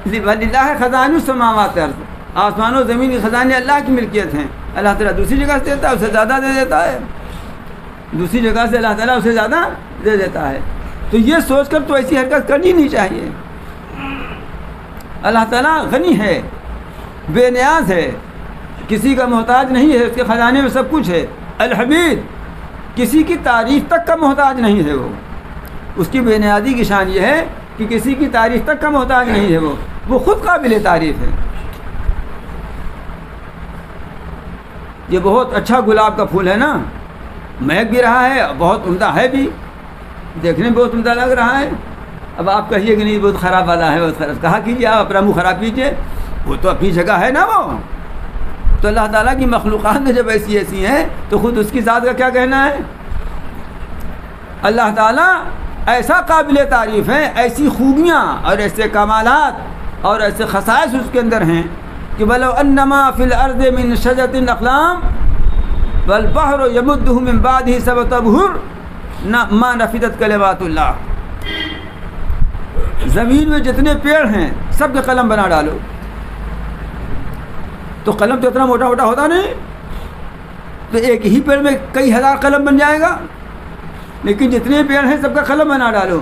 للہ خزائن السماوات والارض, آسمان و زمین کی خزانے اللہ کی ملکیت ہیں. اللہ تعالیٰ دوسری جگہ سے دیتا ہے, اسے زیادہ دے دیتا ہے. دوسری جگہ سے اللہ تعالیٰ اسے زیادہ دے دیتا ہے. تو یہ سوچ کر تو ایسی حرکت کرنی نہیں چاہیے. اللہ تعالیٰ غنی ہے, بے نیاز ہے, کسی کا محتاج نہیں ہے, اس کے خزانے میں سب کچھ ہے. الحمید, کسی کی تعریف تک کا محتاج نہیں ہے. وہ اس کی بے نیازی کی شان یہ ہے کہ کسی کی تعریف تک کا محتاج نہیں ہے. وہ خود قابل تعریف ہے. یہ بہت اچھا گلاب کا پھول ہے نا, مہک بھی رہا ہے, بہت عمدہ ہے بھی, دیکھنے میں بہت عمدہ لگ رہا ہے. اب آپ کہیے کہ نہیں بہت خراب والا ہے, بہت خراب, کہا کیجیے آپ اپنا منہ خراب کیجیے, وہ تو اپنی جگہ ہے نا. وہ تو اللہ تعالیٰ کی مخلوقات میں جب ایسی ہیں تو خود اس کی ذات کا کیا کہنا ہے. اللہ تعالیٰ ایسا قابل تعریف ہے, ایسی خوبیاں اور ایسے کمالات اور ایسے خصائص اس کے اندر ہیں کہ ولو انما فی الارض من شجرۃ الاقلام والبحر یمدہ من بعدہ سبعۃ ابحر ما نفدت کلمات اللہ. زمین میں جتنے پیڑ ہیں سب کے قلم بنا ڈالو, تو قلم تو اتنا موٹا موٹا ہوتا نہیں, تو ایک ہی پیڑ میں کئی ہزار قلم بن جائے گا. لیکن جتنے پیڑ ہیں سب کا قلم بنا ڈالو.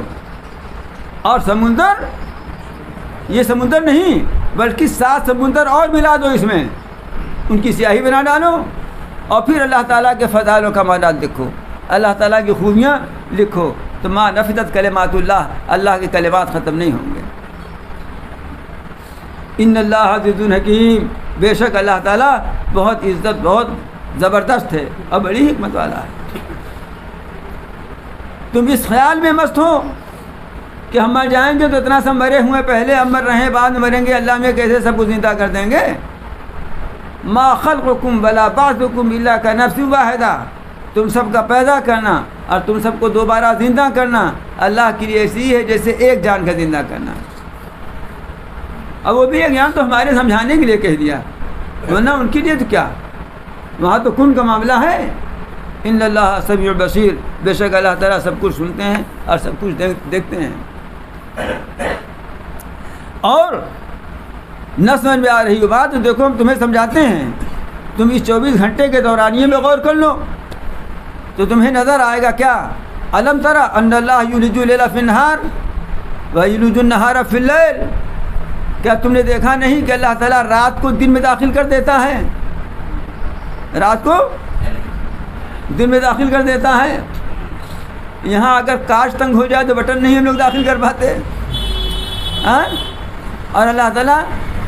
اور سمندر, یہ سمندر نہیں بلکہ 7 سمندر اور ملا دو اس میں, ان کی سیاہی بنا ڈالو, اور پھر اللہ تعالیٰ کے فضائل و کمالات لکھو, اللہ تعالیٰ کی خوبیاں لکھو, تو ما نفدت کلمات اللہ, اللہ کے کلمات ختم نہیں ہوں گے. ان اللہ عزیز حکیم, بے شک اللہ تعالیٰ بہت عزت, بہت زبردست ہے اور بڑی حکمت والا ہے. تم اس خیال میں مست ہو کہ ہم مر جائیں گے تو اتنا سب مرے ہوئے, پہلے ہم مر رہے ہیں بعد میں مریں گے, اللہ میں کیسے سب کو زندہ کر دیں گے. ما خلقکم ولا بعثکم الا کنفس واحدہ, تم سب کا پیدا کرنا اور تم سب کو دوبارہ زندہ کرنا اللہ کے لیے ایسی ہے جیسے ایک جان کا زندہ کرنا. اب وہ بھی ایک جان تو ہمارے سمجھانے کے لیے کہہ دیا, ورنہ ان کے لیے تو کیا, وہاں تو کن کا معاملہ ہے. ان اللہ سمیع بصیر, بے شک اللہ تعالیٰ سب کچھ سنتے ہیں اور سب کچھ دیکھتے ہیں. اور نہ سمجھ میں آ رہی بات تو دیکھو ہم تمہیں سمجھاتے ہیں, تم اس 24 گھنٹے کے دورانیے میں غور کر لو تو تمہیں نظر آئے گا. کیا الم تری ان اللہ یولج اللیل فی النہار ویولج النہار فی اللیل, کیا تم نے دیکھا نہیں کہ اللہ تعالیٰ رات کو دن میں داخل کر دیتا ہے, رات کو دن میں داخل کر دیتا ہے. یہاں اگر کاش تنگ ہو جائے تو بٹن نہیں ہم لوگ داخل کر پاتے, اور اللہ تعالیٰ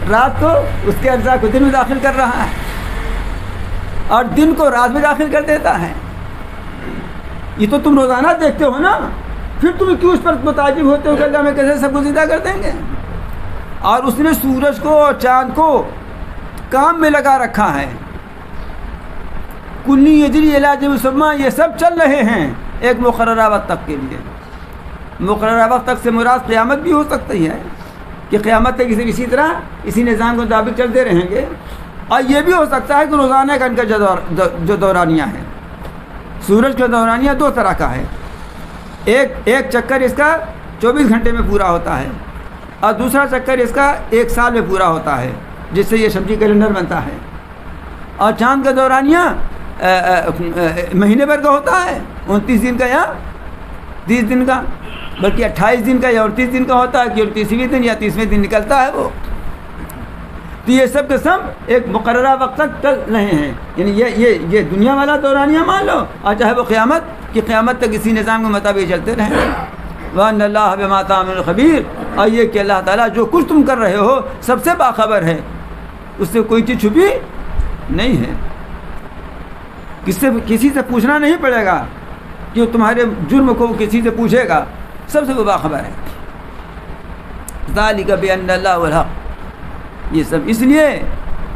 رات کو اس کے اجزاء کو دن میں داخل کر رہا ہے اور دن کو رات میں داخل کر دیتا ہے. یہ تو تم روزانہ دیکھتے ہو نا, پھر تم کیوں اس پر متعجب ہوتے ہو کہ اللہ ہمیں کیسے سب کو زندہ کر دیں گے؟ اور اس نے سورج کو اور چاند کو کام میں لگا رکھا ہے. کلی یجری الی اجل مسمى, یہ سب چل رہے ہیں ایک مقررہ وقت تک کے لیے. مقررہ وقت تک سے مراد قیامت بھی ہو سکتی ہے کہ قیامت تک اسی طرح اسی نظام کے مطابق چلتے رہیں گے, اور یہ بھی ہو سکتا ہے کہ روزانہ کا ان کا جو دورانیہ ہے, سورج کا دورانیہ دو طرح کا ہے. ایک چکر اس کا 24 گھنٹے میں پورا ہوتا ہے اور دوسرا چکر اس کا 1 سال میں پورا ہوتا ہے, جس سے یہ شمسی کیلنڈر بنتا ہے. اور چاند کا دورانیہ مہینے بھر کا ہوتا ہے, 29 دن کا یا 30 دن کا, بلکہ 28 دن کا یا 29 دن کا ہوتا ہے کہ 29ویں دن یا 30ویں دن نکلتا ہے وہ. تو یہ سب کے سب ایک مقررہ وقت تک چل رہے ہیں. یعنی یہ دنیا والا دورانیہ مان لو, اور چاہے وہ قیامت تک اسی نظام کے مطابق چلتے رہیں. وَأَنَّ اللَّهَ بِمَا تَعْمَلُونَ خَبِيرٌ, اور یہ کہ اللہ تعالیٰ جو کچھ تم کر رہے ہو سب سے باخبر ہے, اس سے کوئی چیز چھپی نہیں ہے. کسی سے پوچھنا نہیں پڑے گا کہ تمہارے جرم کو کسی سے پوچھے گا, سب سے وہ باخبر ہے. ذَلِكَ بِأَنَّ اللَّهَ هُوَ الْحَقُّ, یہ سب اس لیے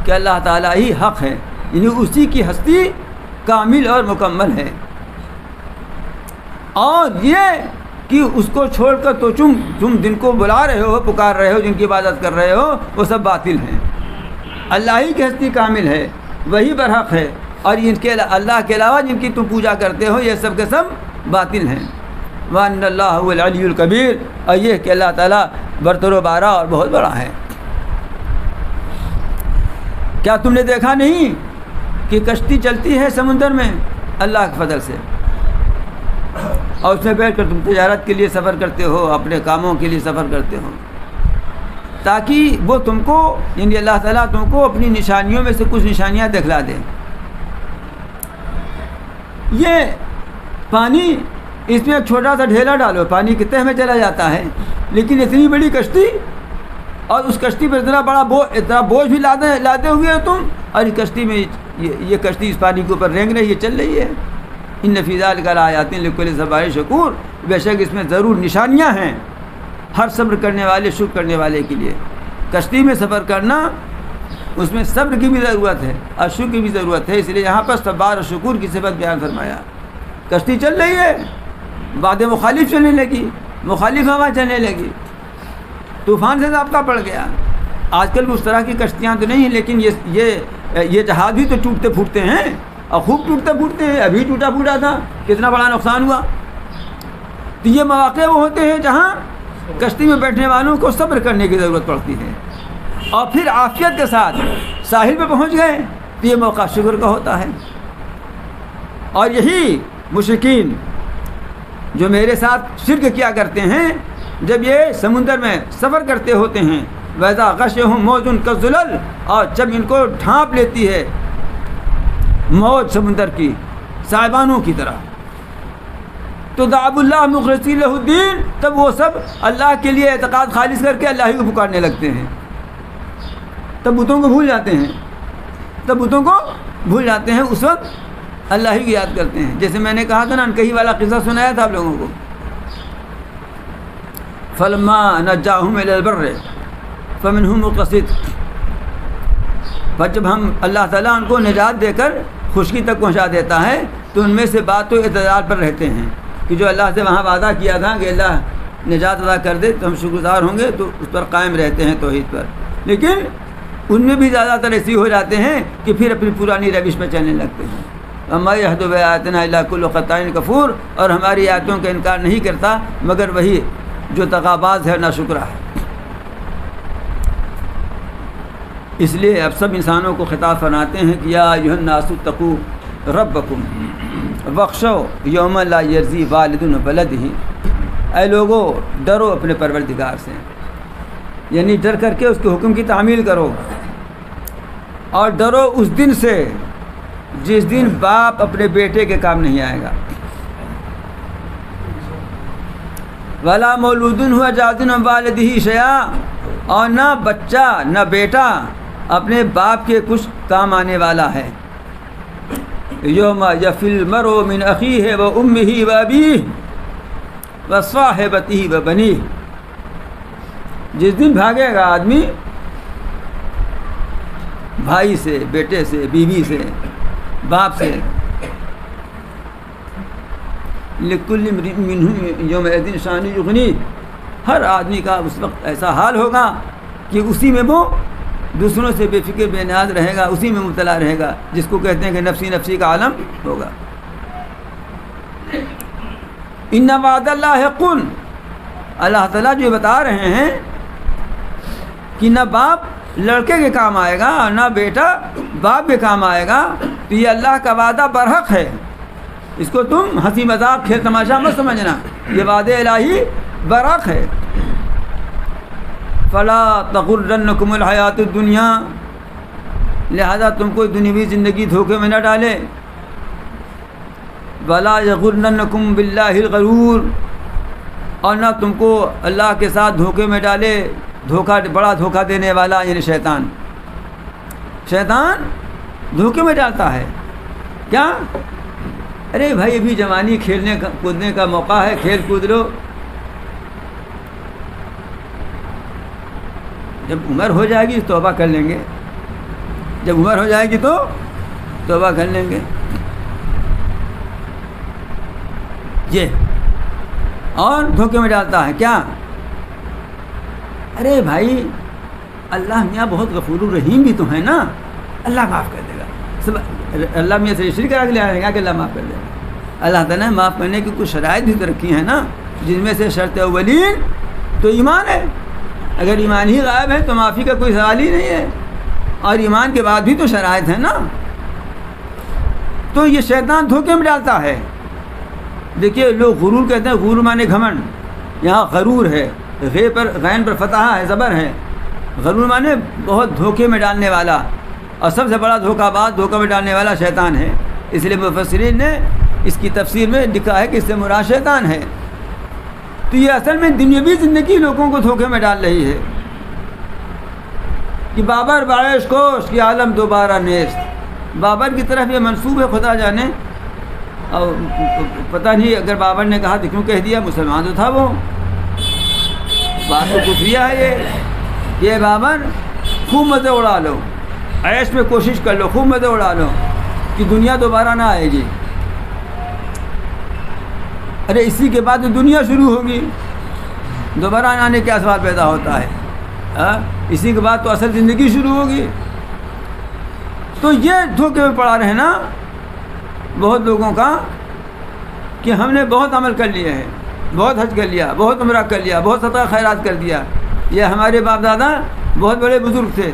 کہ اللہ تعالیٰ ہی حق ہے, یعنی اسی کی ہستی کامل اور مکمل ہے. اور یہ کہ اس کو چھوڑ کر تو تم جن کو بلا رہے ہو, پکار رہے ہو, جن کی عبادت کر رہے ہو, وہ سب باطل ہیں. اللہ ہی کی ہستی کامل ہے, وہی برحق ہے, اور ان کے اللہ کے علاوہ جن کی تم پوجا کرتے ہو یہ سب کے سب باطل ہیں. وَأَنَّ اللَّهَ هُوَ الْعَلِيُّ الْكَبِيرُ, اور یہ کہ اللہ تعالیٰ برتر و بارہ اور بہت بڑا ہے. کیا تم نے دیکھا نہیں کہ کشتی چلتی ہے سمندر میں اللہ کے فضل سے, اور اس میں بیٹھ کر تم تجارت کے لیے سفر کرتے ہو, اپنے کاموں کے لیے سفر کرتے ہو, تاکہ وہ تم کو, یعنی اللہ تعالیٰ تم کو اپنی نشانیوں میں سے کچھ نشانیاں دکھلا دے. یہ پانی, اس میں ایک چھوٹا سا ڈھیلا ڈالو, پانی کی تہ میں چلا جاتا ہے, لیکن اتنی بڑی کشتی, اور اس کشتی پر اتنا بوجھ بھی لاتے ہوئے ہو تم, اور اس کشتی میں یہ کشتی اس پانی کے اوپر رینگ رہی ہے, چل رہی ہے. ان فی ذلک لآیات لکل صبار شکور, بے شک اس میں ضرور نشانیاں ہیں ہر صبر کرنے والے, شکر کرنے والے کے لیے. کشتی میں سفر کرنا, اس میں صبر کی بھی ضرورت ہے اور شکر کی بھی ضرورت ہے, اس لیے یہاں پر صبار اور شکور کی صفت بیان فرمایا. کشتی چل رہی ہے, بعد مخالف چلنے لگی, مخالف ہوا چلنے لگی, طوفان سے ضابطہ پڑ گیا. آج کل اس طرح کی کشتیاں تو نہیں ہیں, لیکن یہ جہاز بھی تو ٹوٹتے پھوٹتے ہیں, اور خوب ٹوٹتے پھوٹتے ہیں. ابھی ٹوٹا پھوٹا تھا, کتنا بڑا نقصان ہوا. تو یہ مواقع وہ ہوتے ہیں جہاں کشتی میں بیٹھنے والوں کو صبر کرنے کی ضرورت پڑتی ہے, اور پھر عافیت کے ساتھ ساحل پہ پہنچ گئے تو یہ موقع شکر کا ہوتا ہے. اور یہی مشرکین جو میرے ساتھ شرک کیا کرتے ہیں, جب یہ سمندر میں سفر کرتے ہوتے ہیں, وَإِذَا غَشِيَهُم مَوْجٌ كَالظُّلَلِ, اور جب ان کو ڈھانپ لیتی ہے موج سمندر کی صاحبانوں کی طرح, تو دعوا اللہ مخلصین لہ الدین, تب وہ سب اللہ کے لیے اعتقاد خالص کر کے اللہ ہی کو پکارنے لگتے ہیں. تب بتوں کو بھول جاتے ہیں, اس وقت اللہ ہی کو یاد کرتے ہیں. جیسے میں نے کہا تھا نا, انکہی والا قصہ سنایا تھا آپ لوگوں کو. فَلَمَّا نَجَّاهُمْ إِلَى الْبَرِّ فَمِنْهُمْ مُقْتَصِدٌ, پر جب ہم اللہ تعالیٰ ان کو نجات دے کر خشکی تک پہنچا دیتا ہے, تو ان میں سے بات و اعتدال پر رہتے ہیں کہ جو اللہ سے وہاں وعدہ کیا تھا کہ اللہ نجات عطا کر دے تو ہم شکر گزار ہوں گے, تو اس پر قائم رہتے ہیں توحید پر. لیکن ان میں بھی زیادہ تر ایسے ہو جاتے ہیں کہ پھر اپنی پرانی روش پہ چلنے لگتے ہیں. وَمَا يَهْدُ بِآيَاتِنَا إِلَّا كُلُّ خَطَّاعٍ كَفُورٍ, اور ہماری آیتوں کا انکار نہیں کرتا مگر وہی جو تغاباز ہے, ناشکرا ہے. اس لیے اب سب انسانوں کو خطاب فرماتے ہیں کہ یا ایھا الناس اتقوا ربکم واخشوا یوما لا یجزی والد عن ولدہ, اے لوگو ڈرو اپنے پروردگار سے, یعنی ڈر کر کے اس کے حکم کی تعمیل کرو, اور ڈرو اس دن سے جس دن باپ اپنے بیٹے کے کام نہیں آئے گا. ولا مولود هو جاز عن والدہ شیئا, اور نہ بچہ نہ بیٹا اپنے باپ کے کچھ کام آنے والا ہے. یوم یفی المرء من اخیہ و امہ و ابیہ و صاحبتہ و بنیہ. جس دن بھاگے گا آدمی بھائی سے، بیٹے سے، بیوی سے، باپ سے. لکل امرئ منہم یومئذ شأن یغنیہ. ہر آدمی کا اس وقت ایسا حال ہوگا کہ اسی میں وہ دوسروں سے بے فکر بے نیاز رہے گا، اسی میں مبتلا رہے گا، جس کو کہتے ہیں کہ نفسی نفسی کا عالم ہوگا. ان وعد اللہ حق. اللہ تعالیٰ جو بتا رہے ہیں کہ نہ باپ لڑکے کے کام آئے گا اور نہ بیٹا باپ کے کام آئے گا، تو یہ اللہ کا وعدہ برحق ہے. اس کو تم ہنسی مذاق کھیل تماشا مت سمجھنا، یہ وعدہ الہی برحق ہے. فلا تغرنکم الحیات الدنیا. لہذا تم کو دنیوی زندگی دھوکے میں نہ ڈالے. ولا یغرنکم باللہ الغرور. اور نہ تم کو اللہ کے ساتھ دھوکے میں ڈالے بڑا دھوکہ دینے والا، یعنی شیطان. شیطان دھوکے میں ڈالتا ہے. کیا؟ ارے بھائی ابھی جوانی کھیلنے کا کودنے کا موقع ہے، کھیل کود لو. جب عمر ہو جائے گی توبہ کر لیں گے، جب عمر ہو جائے گی تو توبہ کر لیں گے. یہ اور دھوکے میں ڈالتا ہے. کیا؟ ارے بھائی اللہ میاں بہت غفور الرحیم بھی تو ہے نا، اللہ معاف کر دے گا. اللہ میاں سے شرک کرا کے لے آئے گا کہ اللہ معاف کر دے گا. اللہ تعالیٰ نے معاف کرنے کی کچھ شرائط بھی تو رکھی ہیں نا، جن میں سے شرط اولین تو ایمان ہے. اگر ایمان ہی غائب ہے تو معافی کا کوئی سوال ہی نہیں ہے، اور ایمان کے بعد بھی تو شرائط ہیں نا. تو یہ شیطان دھوکے میں ڈالتا ہے. دیکھیے لوگ غرور کہتے ہیں، غرور مانے گھمنڈ. یہاں غرور ہے، غین پر فتح ہے، زبر ہے. غرور مانے بہت دھوکے میں ڈالنے والا، اور سب سے بڑا دھوکہ باز دھوکہ میں ڈالنے والا شیطان ہے. اس لیے مفسرین نے اس کی تفسیر میں لکھا ہے کہ اس سے مراد شیطان ہے. تو یہ اصل میں دنیاوی زندگی لوگوں کو دھوکے میں ڈال رہی ہے کہ بابر باعث کوش کی عالم دوبارہ نیست. بابر کی طرف یہ منسوب ہے، خدا جانے. اور پتہ نہیں اگر بابر نے کہا تو کیوں کہہ دیا، مسلمان تو تھا وہ. بات تو کفریہ ہے یہ بابر خوب مزے اڑا لو، عیش میں کوشش کر لو، خوب مزے اڑا لو کہ دنیا دوبارہ نہ آئے گی. ارے اسی کے بعد دنیا شروع ہوگی، دوبارہ نہ آنے کا سوال پیدا ہوتا ہے. اسی کے بعد تو اصل زندگی شروع ہوگی. تو یہ دھوکے میں پڑا رہنا بہت لوگوں کا کہ ہم نے بہت عمل کر لیا ہے، بہت حج کر لیا، بہت عمرہ کر لیا، بہت صدقہ خیرات کر دیا. یہ ہمارے باپ دادا بہت بڑے بزرگ تھے،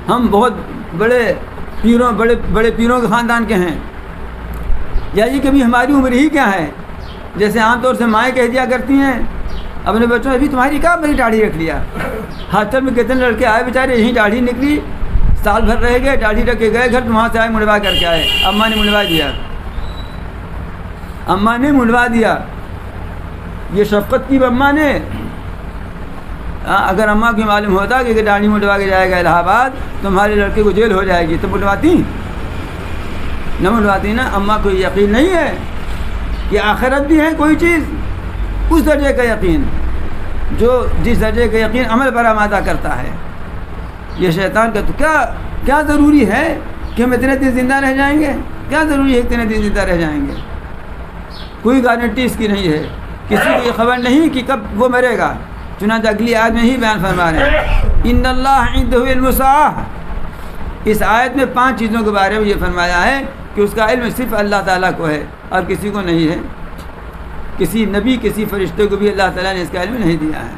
ہم بہت بڑے پیروں کے خاندان کے ہیں. یا یہ کبھی ہماری عمر ہی کیا ہے. جیسے عام طور سے مائیں کہہ دیا کرتی ہیں اپنے بچوں، ابھی تمہاری کہاں بڑی داڑھی رکھ لیا. ہاسٹل میں کتنے لڑکے آئے بیچارے، یہیں داڑھی نکلی، سال بھر رہ گئے، داڑھی رکھ کے گئے گھر، تو وہاں سے آئے منڈوا کر کے آئے. اماں نے منڈوا دیا، اماں نے منڈوا دیا. یہ شفقت کی اماں نے. اگر اماں کو معلوم ہوتا کہ داڑھی منڈوا کے جائے گا الہ آباد تو ہمارے لڑکے کو جیل ہو جائے گی، تو منڈواتی نہ منڈواتی نا. اماں کو یقین نہیں ہے کہ آخرت بھی ہے کوئی چیز، اس درجے کا یقین جو جس درجے کا یقین عمل پر آمادہ کرتا ہے. یہ شیطان کا تو کیا ضروری ہے کہ ہم اتنے دن زندہ رہ جائیں گے؟ کیا ضروری ہے اتنے دن زندہ رہ جائیں گے؟ کوئی گارنٹی اس کی نہیں ہے. کسی کو یہ خبر نہیں کہ کب وہ مرے گا. چنانچہ اگلی آیت میں ہی بیان فرما رہے ہیں ان اللہ عنده علم الساعہ. اس آیت میں 5 چیزوں کے بارے میں یہ فرمایا ہے کہ اس کا علم صرف اللہ تعالیٰ کو ہے اور کسی کو نہیں ہے. کسی نبی کسی فرشتے کو بھی اللہ تعالیٰ نے اس کا علم نہیں دیا ہے.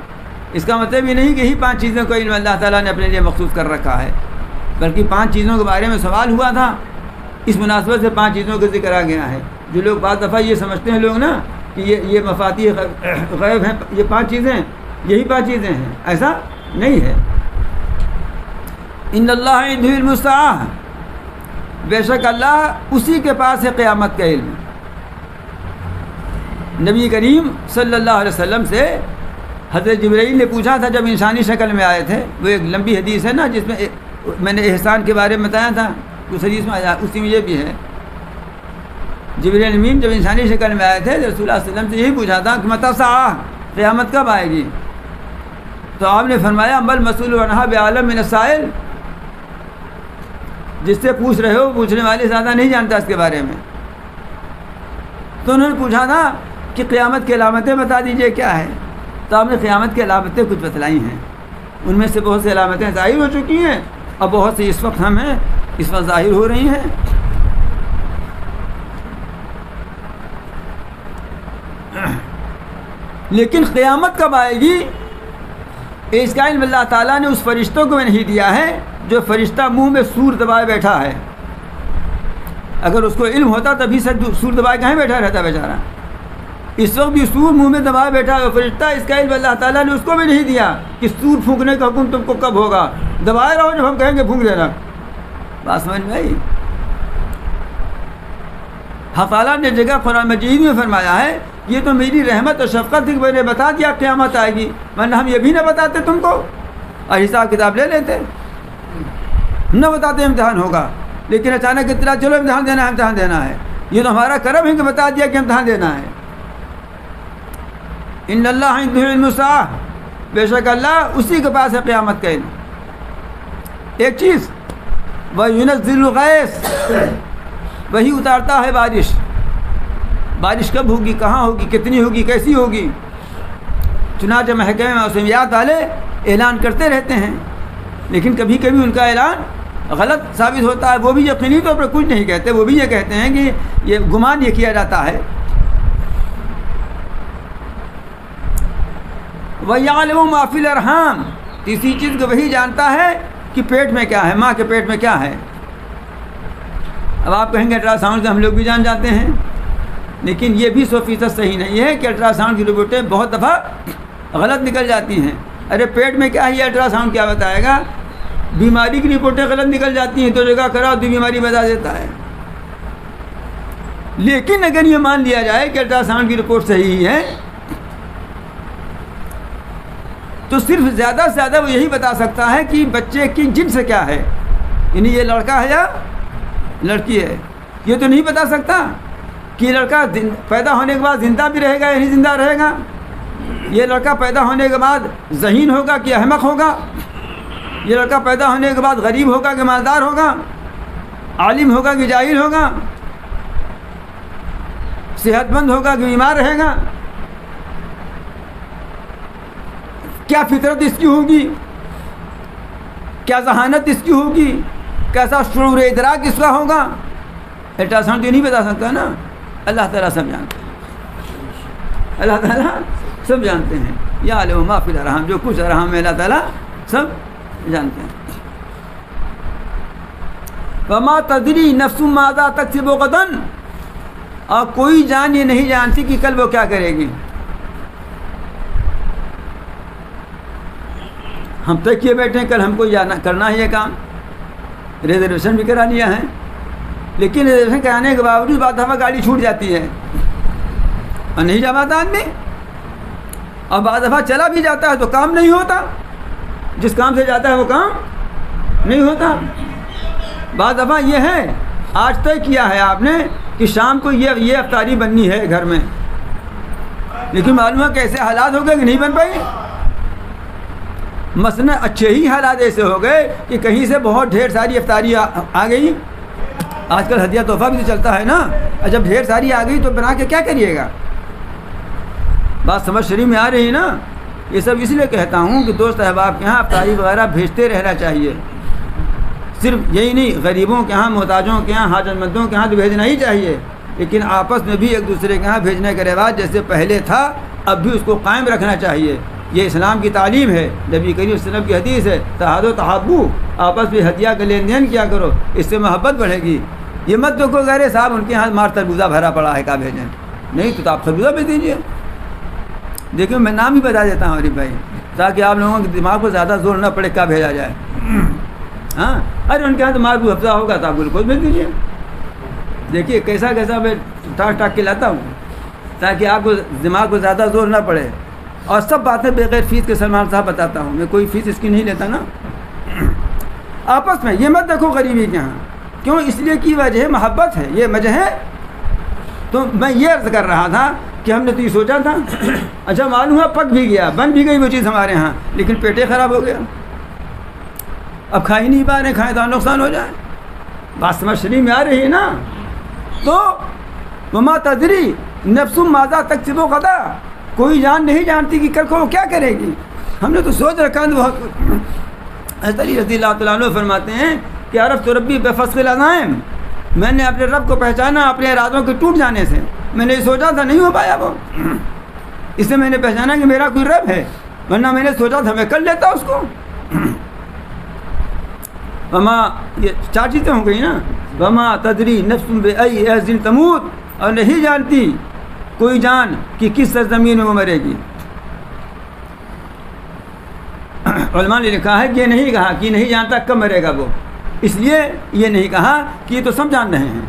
اس کا مطلب یہ نہیں کہ ہی 5 چیزوں کا علم اللہ تعالیٰ نے اپنے لیے مخصوص کر رکھا ہے، بلکہ 5 چیزوں کے بارے میں سوال ہوا تھا، اس مناسبت سے 5 چیزوں کا ذکر آ گیا ہے. جو لوگ بعض دفعہ یہ سمجھتے ہیں لوگ نا کہ یہ مفاتیح غیب ہیں، یہ 5 چیزیں یہی 5 چیزیں ہیں، ایسا نہیں ہے. ان اللہ عنده علم الساعہ، بے شک اللہ اسی کے پاس ہے قیامت کا علم. نبی کریم صلی اللہ علیہ وسلم سے حضرت جبرائیل نے پوچھا تھا جب انسانی شکل میں آئے تھے، وہ ایک لمبی حدیث ہے نا جس میں نے احسان کے بارے میں بتایا تھا، اس حدیث میں اسی میں یہ بھی ہے، جبرائیل امین جب انسانی شکل میں آئے تھے رسول اللہ صلی اللہ علیہ وسلم سے یہی پوچھا تھا کہ متی الساعہ، قیامت کب آئے گی؟ تو آپ نے فرمایا مل مسئول عنہا بعالم من السائل، جس سے پوچھ رہے ہو پوچھنے والے زیادہ نہیں جانتا اس کے بارے میں۔ تو انہوں نے پوچھا تھا کہ قیامت کی علامتیں بتا دیجئے کیا ہے، تو آپ نے قیامت کی علامتیں کچھ بتلائی ہیں، ان میں سے بہت سی علامتیں ظاہر ہو چکی ہیں اور بہت سی اس وقت ہم ہیں، اس وقت ظاہر ہو رہی ہیں۔ لیکن قیامت کب آئے گی اس کا علم اللہ تعالیٰ نے اس فرشتوں کو نہیں دیا ہے جو فرشتہ منہ میں سور دبائے بیٹھا ہے۔ اگر اس کو علم ہوتا تبھی سے سور دبائے کہیں بیٹھا رہتا بیچارہ، اس وقت بھی سور منہ میں دبائے بیٹھا ہے فرشتہ، اس کا علم اللہ تعالیٰ نے اس کو بھی نہیں دیا کہ سور پھونکنے کا حکم تم کو کب ہوگا، دبائے رہو جب ہم کہیں گے پھونک دینا۔ بات سمجھ میں آئی؟ حق تعالیٰ نے جگہ قرآن مجید میں فرمایا ہے یہ تو میری رحمت اور شفقت تھی، میں نے بتا دیا قیامت آئے گی، ورنہ ہم یہ بھی نہ بتاتے تم کو اور حساب کتاب لے لیتے، نہ بتاتے امتحان ہوگا، لیکن اچانک اطلاع چلو امتحان دینا ہے، امتحان دینا ہے، یہ تو ہمارا کرم ہے کہ بتا دیا کہ امتحان دینا ہے۔ ان اللہ عنده علم الساعہ، بے شک اللہ اسی کے پاس ہے قیامت کا علم۔ ایک چیز وَيُنَزِّلُ الْغَيْثَ، وہی اتارتا ہے بارش، بارش کب ہوگی، کہاں ہوگی، کتنی ہوگی، کیسی ہوگی، چنانچہ محکمہ موسمیات والے اعلان کرتے رہتے ہیں، لیکن کبھی کبھی ان کا اعلان غلط ثابت ہوتا ہے، وہ بھی یقینی طور پر کچھ نہیں کہتے، وہ بھی یہ کہتے ہیں کہ یہ گمان یہ کیا جاتا ہے۔ وَيَعْلَمُ مَا فِي الْأَرْحَامِ، تیسری چیز کو وہی جانتا ہے کہ پیٹ میں کیا ہے، ماں کے پیٹ میں کیا ہے۔ اب آپ کہیں گے الٹرا ساؤنڈ سے ہم لوگ بھی جان جاتے ہیں، لیکن یہ بھی 100% صحیح نہیں ہے کہ الٹرا ساؤنڈ کی رپورٹیں بہت دفعہ غلط نکل جاتی ہیں۔ ارے پیٹ میں کیا ہے یہ الٹرا ساؤنڈ کیا بتائے گا؟ بیماری کی رپورٹیں غلط نکل جاتی ہیں، تو جگہ کراؤ تو بیماری بتا دیتا ہے۔ لیکن اگر یہ مان لیا جائے کہ الٹرا ساؤنڈ کی رپورٹ صحیح ہے تو صرف زیادہ سے زیادہ وہ یہی بتا سکتا ہے کہ بچے کی جنس کیا ہے، یعنی یہ لڑکا ہے یا لڑکی ہے۔ یہ تو نہیں بتا سکتا کہ یہ لڑکا پیدا ہونے کے بعد زندہ بھی رہے گا یا نہیں زندہ رہے گا، یہ لڑکا پیدا ہونے کے بعد ذہین ہوگا کہ احمق ہوگا، یہ لڑکا پیدا ہونے کے بعد غریب ہوگا کہ مالدار ہوگا، عالم ہوگا کہ جاہل ہوگا، صحت مند ہوگا کہ بیمار رہے گا، کیا فطرت اس کی ہوگی، کیا ذہانت اس کی ہوگی، کیسا شعور ادراک اس کا ہوگا۔ الٹرا ساؤنڈ تو نہیں بتا سکتا نا، اللہ تعالیٰ سب جانتے ہیں، اللہ تعالیٰ سب جانتے ہیں۔ یعلم ما فی الارحام، جو کچھ ارحام میں اللہ تعالیٰ سب جانتے ہیں۔ وما تدری نفس ماذا تکسب غدا، اور کوئی جان یہ نہیں جانتی کہ کل وہ کیا کرے گی۔ ہم طے کیے بیٹھے ہیں کل ہم کو کرنا ہے یہ کام، ریزرویشن بھی کرا لیا ہے، لیکن ریزرویشن کرانے کے باوجود بعض دفعہ گاڑی چھوٹ جاتی ہے اور نہیں جا پاتا آدمی، اور بعض دفعہ چلا بھی جاتا ہے تو کام نہیں ہوتا، جس کام سے جاتا ہے وہ کام نہیں ہوتا۔ بعض دفعہ یہ ہے آج طے کیا ہے آپ نے کہ شام کو یہ افطاری بننی ہے گھر میں، لیکن معلوم ہے کیسے حالات ہو گئے کہ نہیں بن پائی، مثلاً اچھے ہی حالات ایسے ہو گئے کہ کہیں سے بہت ڈھیر ساری افطاری آ گئی، آج کل ہدیہ تحفہ بھی تو چلتا ہے نا، اور جب ڈھیر ساری آ گئی تو بنا کے کیا کریے گا؟ بات سمجھ شریف میں آ رہی نا؟ یہ سب اس لیے کہتا ہوں کہ دوست احباب کے ہاں افطاری وغیرہ بھیجتے رہنا چاہیے، صرف یہی نہیں، غریبوں کے ہاں، محتاجوں کے ہاں، حاجت مندوں کے ہاں تو بھیجنا ہی چاہیے، لیکن آپس میں بھی ایک دوسرے کے ہاں بھیجنے کا رواج جیسے پہلے تھا اب بھی اس کو قائم رکھنا چاہیے۔ یہ اسلام کی تعلیم ہے، نبی کریم صلی اللہ علیہ وسلم کی حدیث ہے، تحادو تحابو، آپس میں ہدیہ کا لین دین کیا کرو، اس سے محبت بڑھے گی۔ یہ مت تو کوئی غیر صاحب ان کے ہاں مار تربوزہ بھرا پڑا ہے کا بھیجیں، نہیں تو آپ خربوزہ بھیج دیجیے۔ دیکھیں میں نام ہی بتا دیتا ہوں عریف بھائی، تاکہ آپ لوگوں کے دماغ کو زیادہ زور نہ پڑے کیا بھیجا جائے۔ ہاں ارے ان کے ہاں تو ماربو حفظہ ہوگا تو آپ گلوکوز بھیج دیجیے۔ دیکھیے کیسا کیسا میں ٹاک ٹاک کے لاتا ہوں تاکہ آپ کو دماغ کو زیادہ زور نہ پڑے۔ اور سب باتیں بغیر فیس کے سلمان صاحب بتاتا ہوں، میں کوئی فیس اس کی نہیں لیتا نا۔ آپس میں یہ مت دیکھو غریبی کے یہاں، کیوں؟ اس لیے کی وجہ محبت ہے، یہ وجہ ہے۔ تو میں یہ عرض کر رہا تھا کہ ہم نے تو یہ سوچا تھا، اچھا معلوم ہوا پک بھی گیا، بن بھی گئی وہ چیز ہمارے ہاں، لیکن پیٹے خراب ہو گیا، اب کھا ہی نہیں پا رہے، کھائیں تو نقصان ہو جائے۔ بات سمجھ شریف میں آ رہی ہے نا؟ تو وما تدری نفس ماذا تکسب غدا، کوئی جان نہیں جانتی کہ کل کو وہ کیا کرے گی۔ ہم نے تو سوچ رکھا ہے۔ حضرت علی رضی اللہ تعالیٰ عنہ فرماتے ہیں کہ عرفت ربی بفسخ العزائم، میں نے اپنے رب کو پہچانا اپنے ارادوں کے ٹوٹ جانے سے۔ میں نے یہ سوچا تھا نہیں ہو پایا وہ، اس سے میں نے پہچانا کہ میرا کوئی رب ہے، ورنہ میں نے سوچا تھا میں کر لیتا اس کو۔ وما، یہ 4 چیزیں ہو گئی نا، وما تدری نفس بأی ارض تموت، اور نہیں جانتی کوئی جان کہ کس سرزمین میں وہ مرے گی۔ علماء نے لکھا ہے کہ یہ نہیں کہا کہ نہیں جانتا کب مرے گا وہ، اس لیے یہ نہیں کہا کہ یہ تو سب جان رہے ہیں،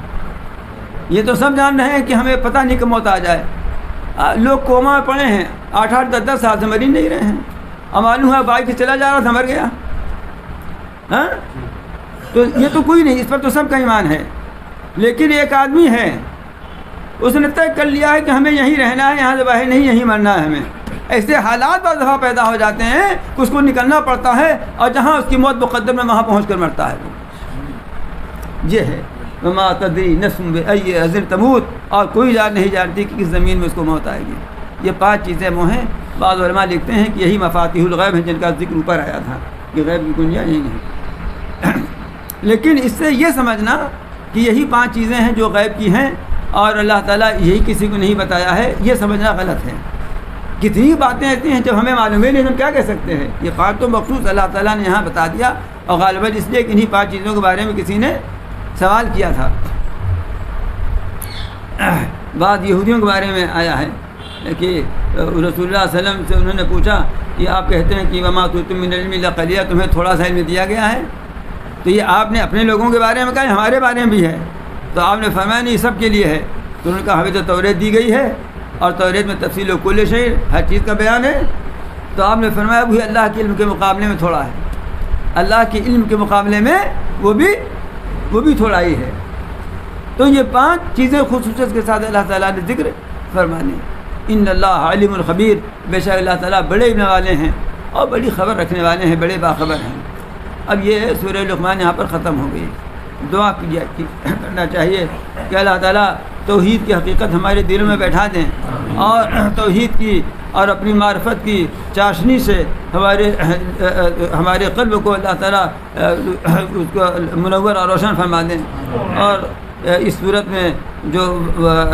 یہ تو سب جان رہے ہیں کہ ہمیں پتہ نہیں کب موت آ جائے۔ لوگ کوما میں پڑے ہیں 8-8 10 سال سے مر ہی نہیں رہے ہیں، اب معلوم ہوا بائک سے چلا جا رہا تھا مر گیا۔ ہاں، تو یہ تو کوئی نہیں، اس پر تو سب کا ایمان ہے۔ لیکن ایک آدمی ہے، اس نے طے کر لیا ہے کہ ہمیں یہیں رہنا ہے، یہاں سے باہر نہیں، یہیں مرنا ہے ہمیں۔ ایسے حالات بعض دفعہ پیدا ہو جاتے ہیں کہ اس کو نکلنا پڑتا ہے، اور جہاں اس کی موت مقدر میں وہاں پہنچ کر مرتا ہے۔ یہ ہے وما تدری نفس بأی ارض تموت، اور کوئی جان نہیں جانتی کہ کس زمین میں اس کو موت آئے گی۔ یہ 5 چیزیں وہ ہیں۔ بعض علماء لکھتے ہیں کہ یہی مفاتیح الغیب ہیں جن کا ذکر اوپر آیا تھا، کہ غیب کی کنجیاں یہی ہیں۔ لیکن اس سے یہ سمجھنا کہ یہی 5 چیزیں ہیں جو غیب کی ہیں اور اللہ تعالیٰ یہی کسی کو نہیں بتایا ہے، یہ سمجھنا غلط ہے۔ کتنی باتیں ایسی ہیں جب ہمیں معلوم ہے نہیں ہم کیا کہہ سکتے ہیں۔ یہ 5 تو مخصوص اللہ تعالیٰ نے یہاں بتا دیا، اور غالباً اس لیے کہ انہیں 5 چیزوں کے بارے میں کسی نے سوال کیا تھا۔ بعض یہودیوں کے بارے میں آیا ہے کہ رسول اللہ صلی اللہ علیہ وسلم سے انہوں نے پوچھا کہ آپ کہتے ہیں کہ وما تؤتون من العلم الا قلیلا، تمہیں تھوڑا سا علم دیا گیا ہے، تو یہ آپ نے اپنے لوگوں کے بارے میں کہا، ہمارے بارے میں بھی ہے؟ تو آپ نے فرمایا نہیں، سب کے لیے ہے۔ تو انہوں نے کہا ہمیں تو توریت دی گئی ہے، اور توریت میں تفصیل و کل شیء، ہر چیز کا بیان ہے۔ تو آپ نے فرمایا وہی اللہ کے علم کے مقابلے میں تھوڑا ہے، اللہ کے علم کے مقابلے میں وہ بھی تھوڑا ہی ہے۔ تو یہ 5 چیزیں خصوصیت کے ساتھ اللہ تعالیٰ نے ذکر فرمانی۔ ان اللہ علیم الخبیر، بے شک اللہ تعالیٰ بڑے علم والے ہیں اور بڑی خبر رکھنے والے ہیں، بڑے باخبر ہیں۔ اب یہ سورہ لقمان یہاں پر ختم ہو گئی۔ دعا کرنا چاہیے کہ اللہ تعالیٰ توحید کی حقیقت ہمارے دلوں میں بیٹھا دیں، اور توحید کی اور اپنی معرفت کی چاشنی سے ہمارے قلب کو اللہ تعالیٰ اس کو منور اور روشن فرما دیں۔ اور اس صورت میں جو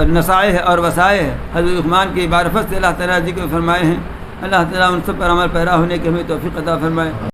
نصائح اور وصائح حضرت لقمان کی معرفت سے اللہ تعالیٰ ذکر فرمائے ہیں، اللہ تعالیٰ ان سب پر عمل پیرا ہونے کی ہمیں توفیق عطا فرمائے۔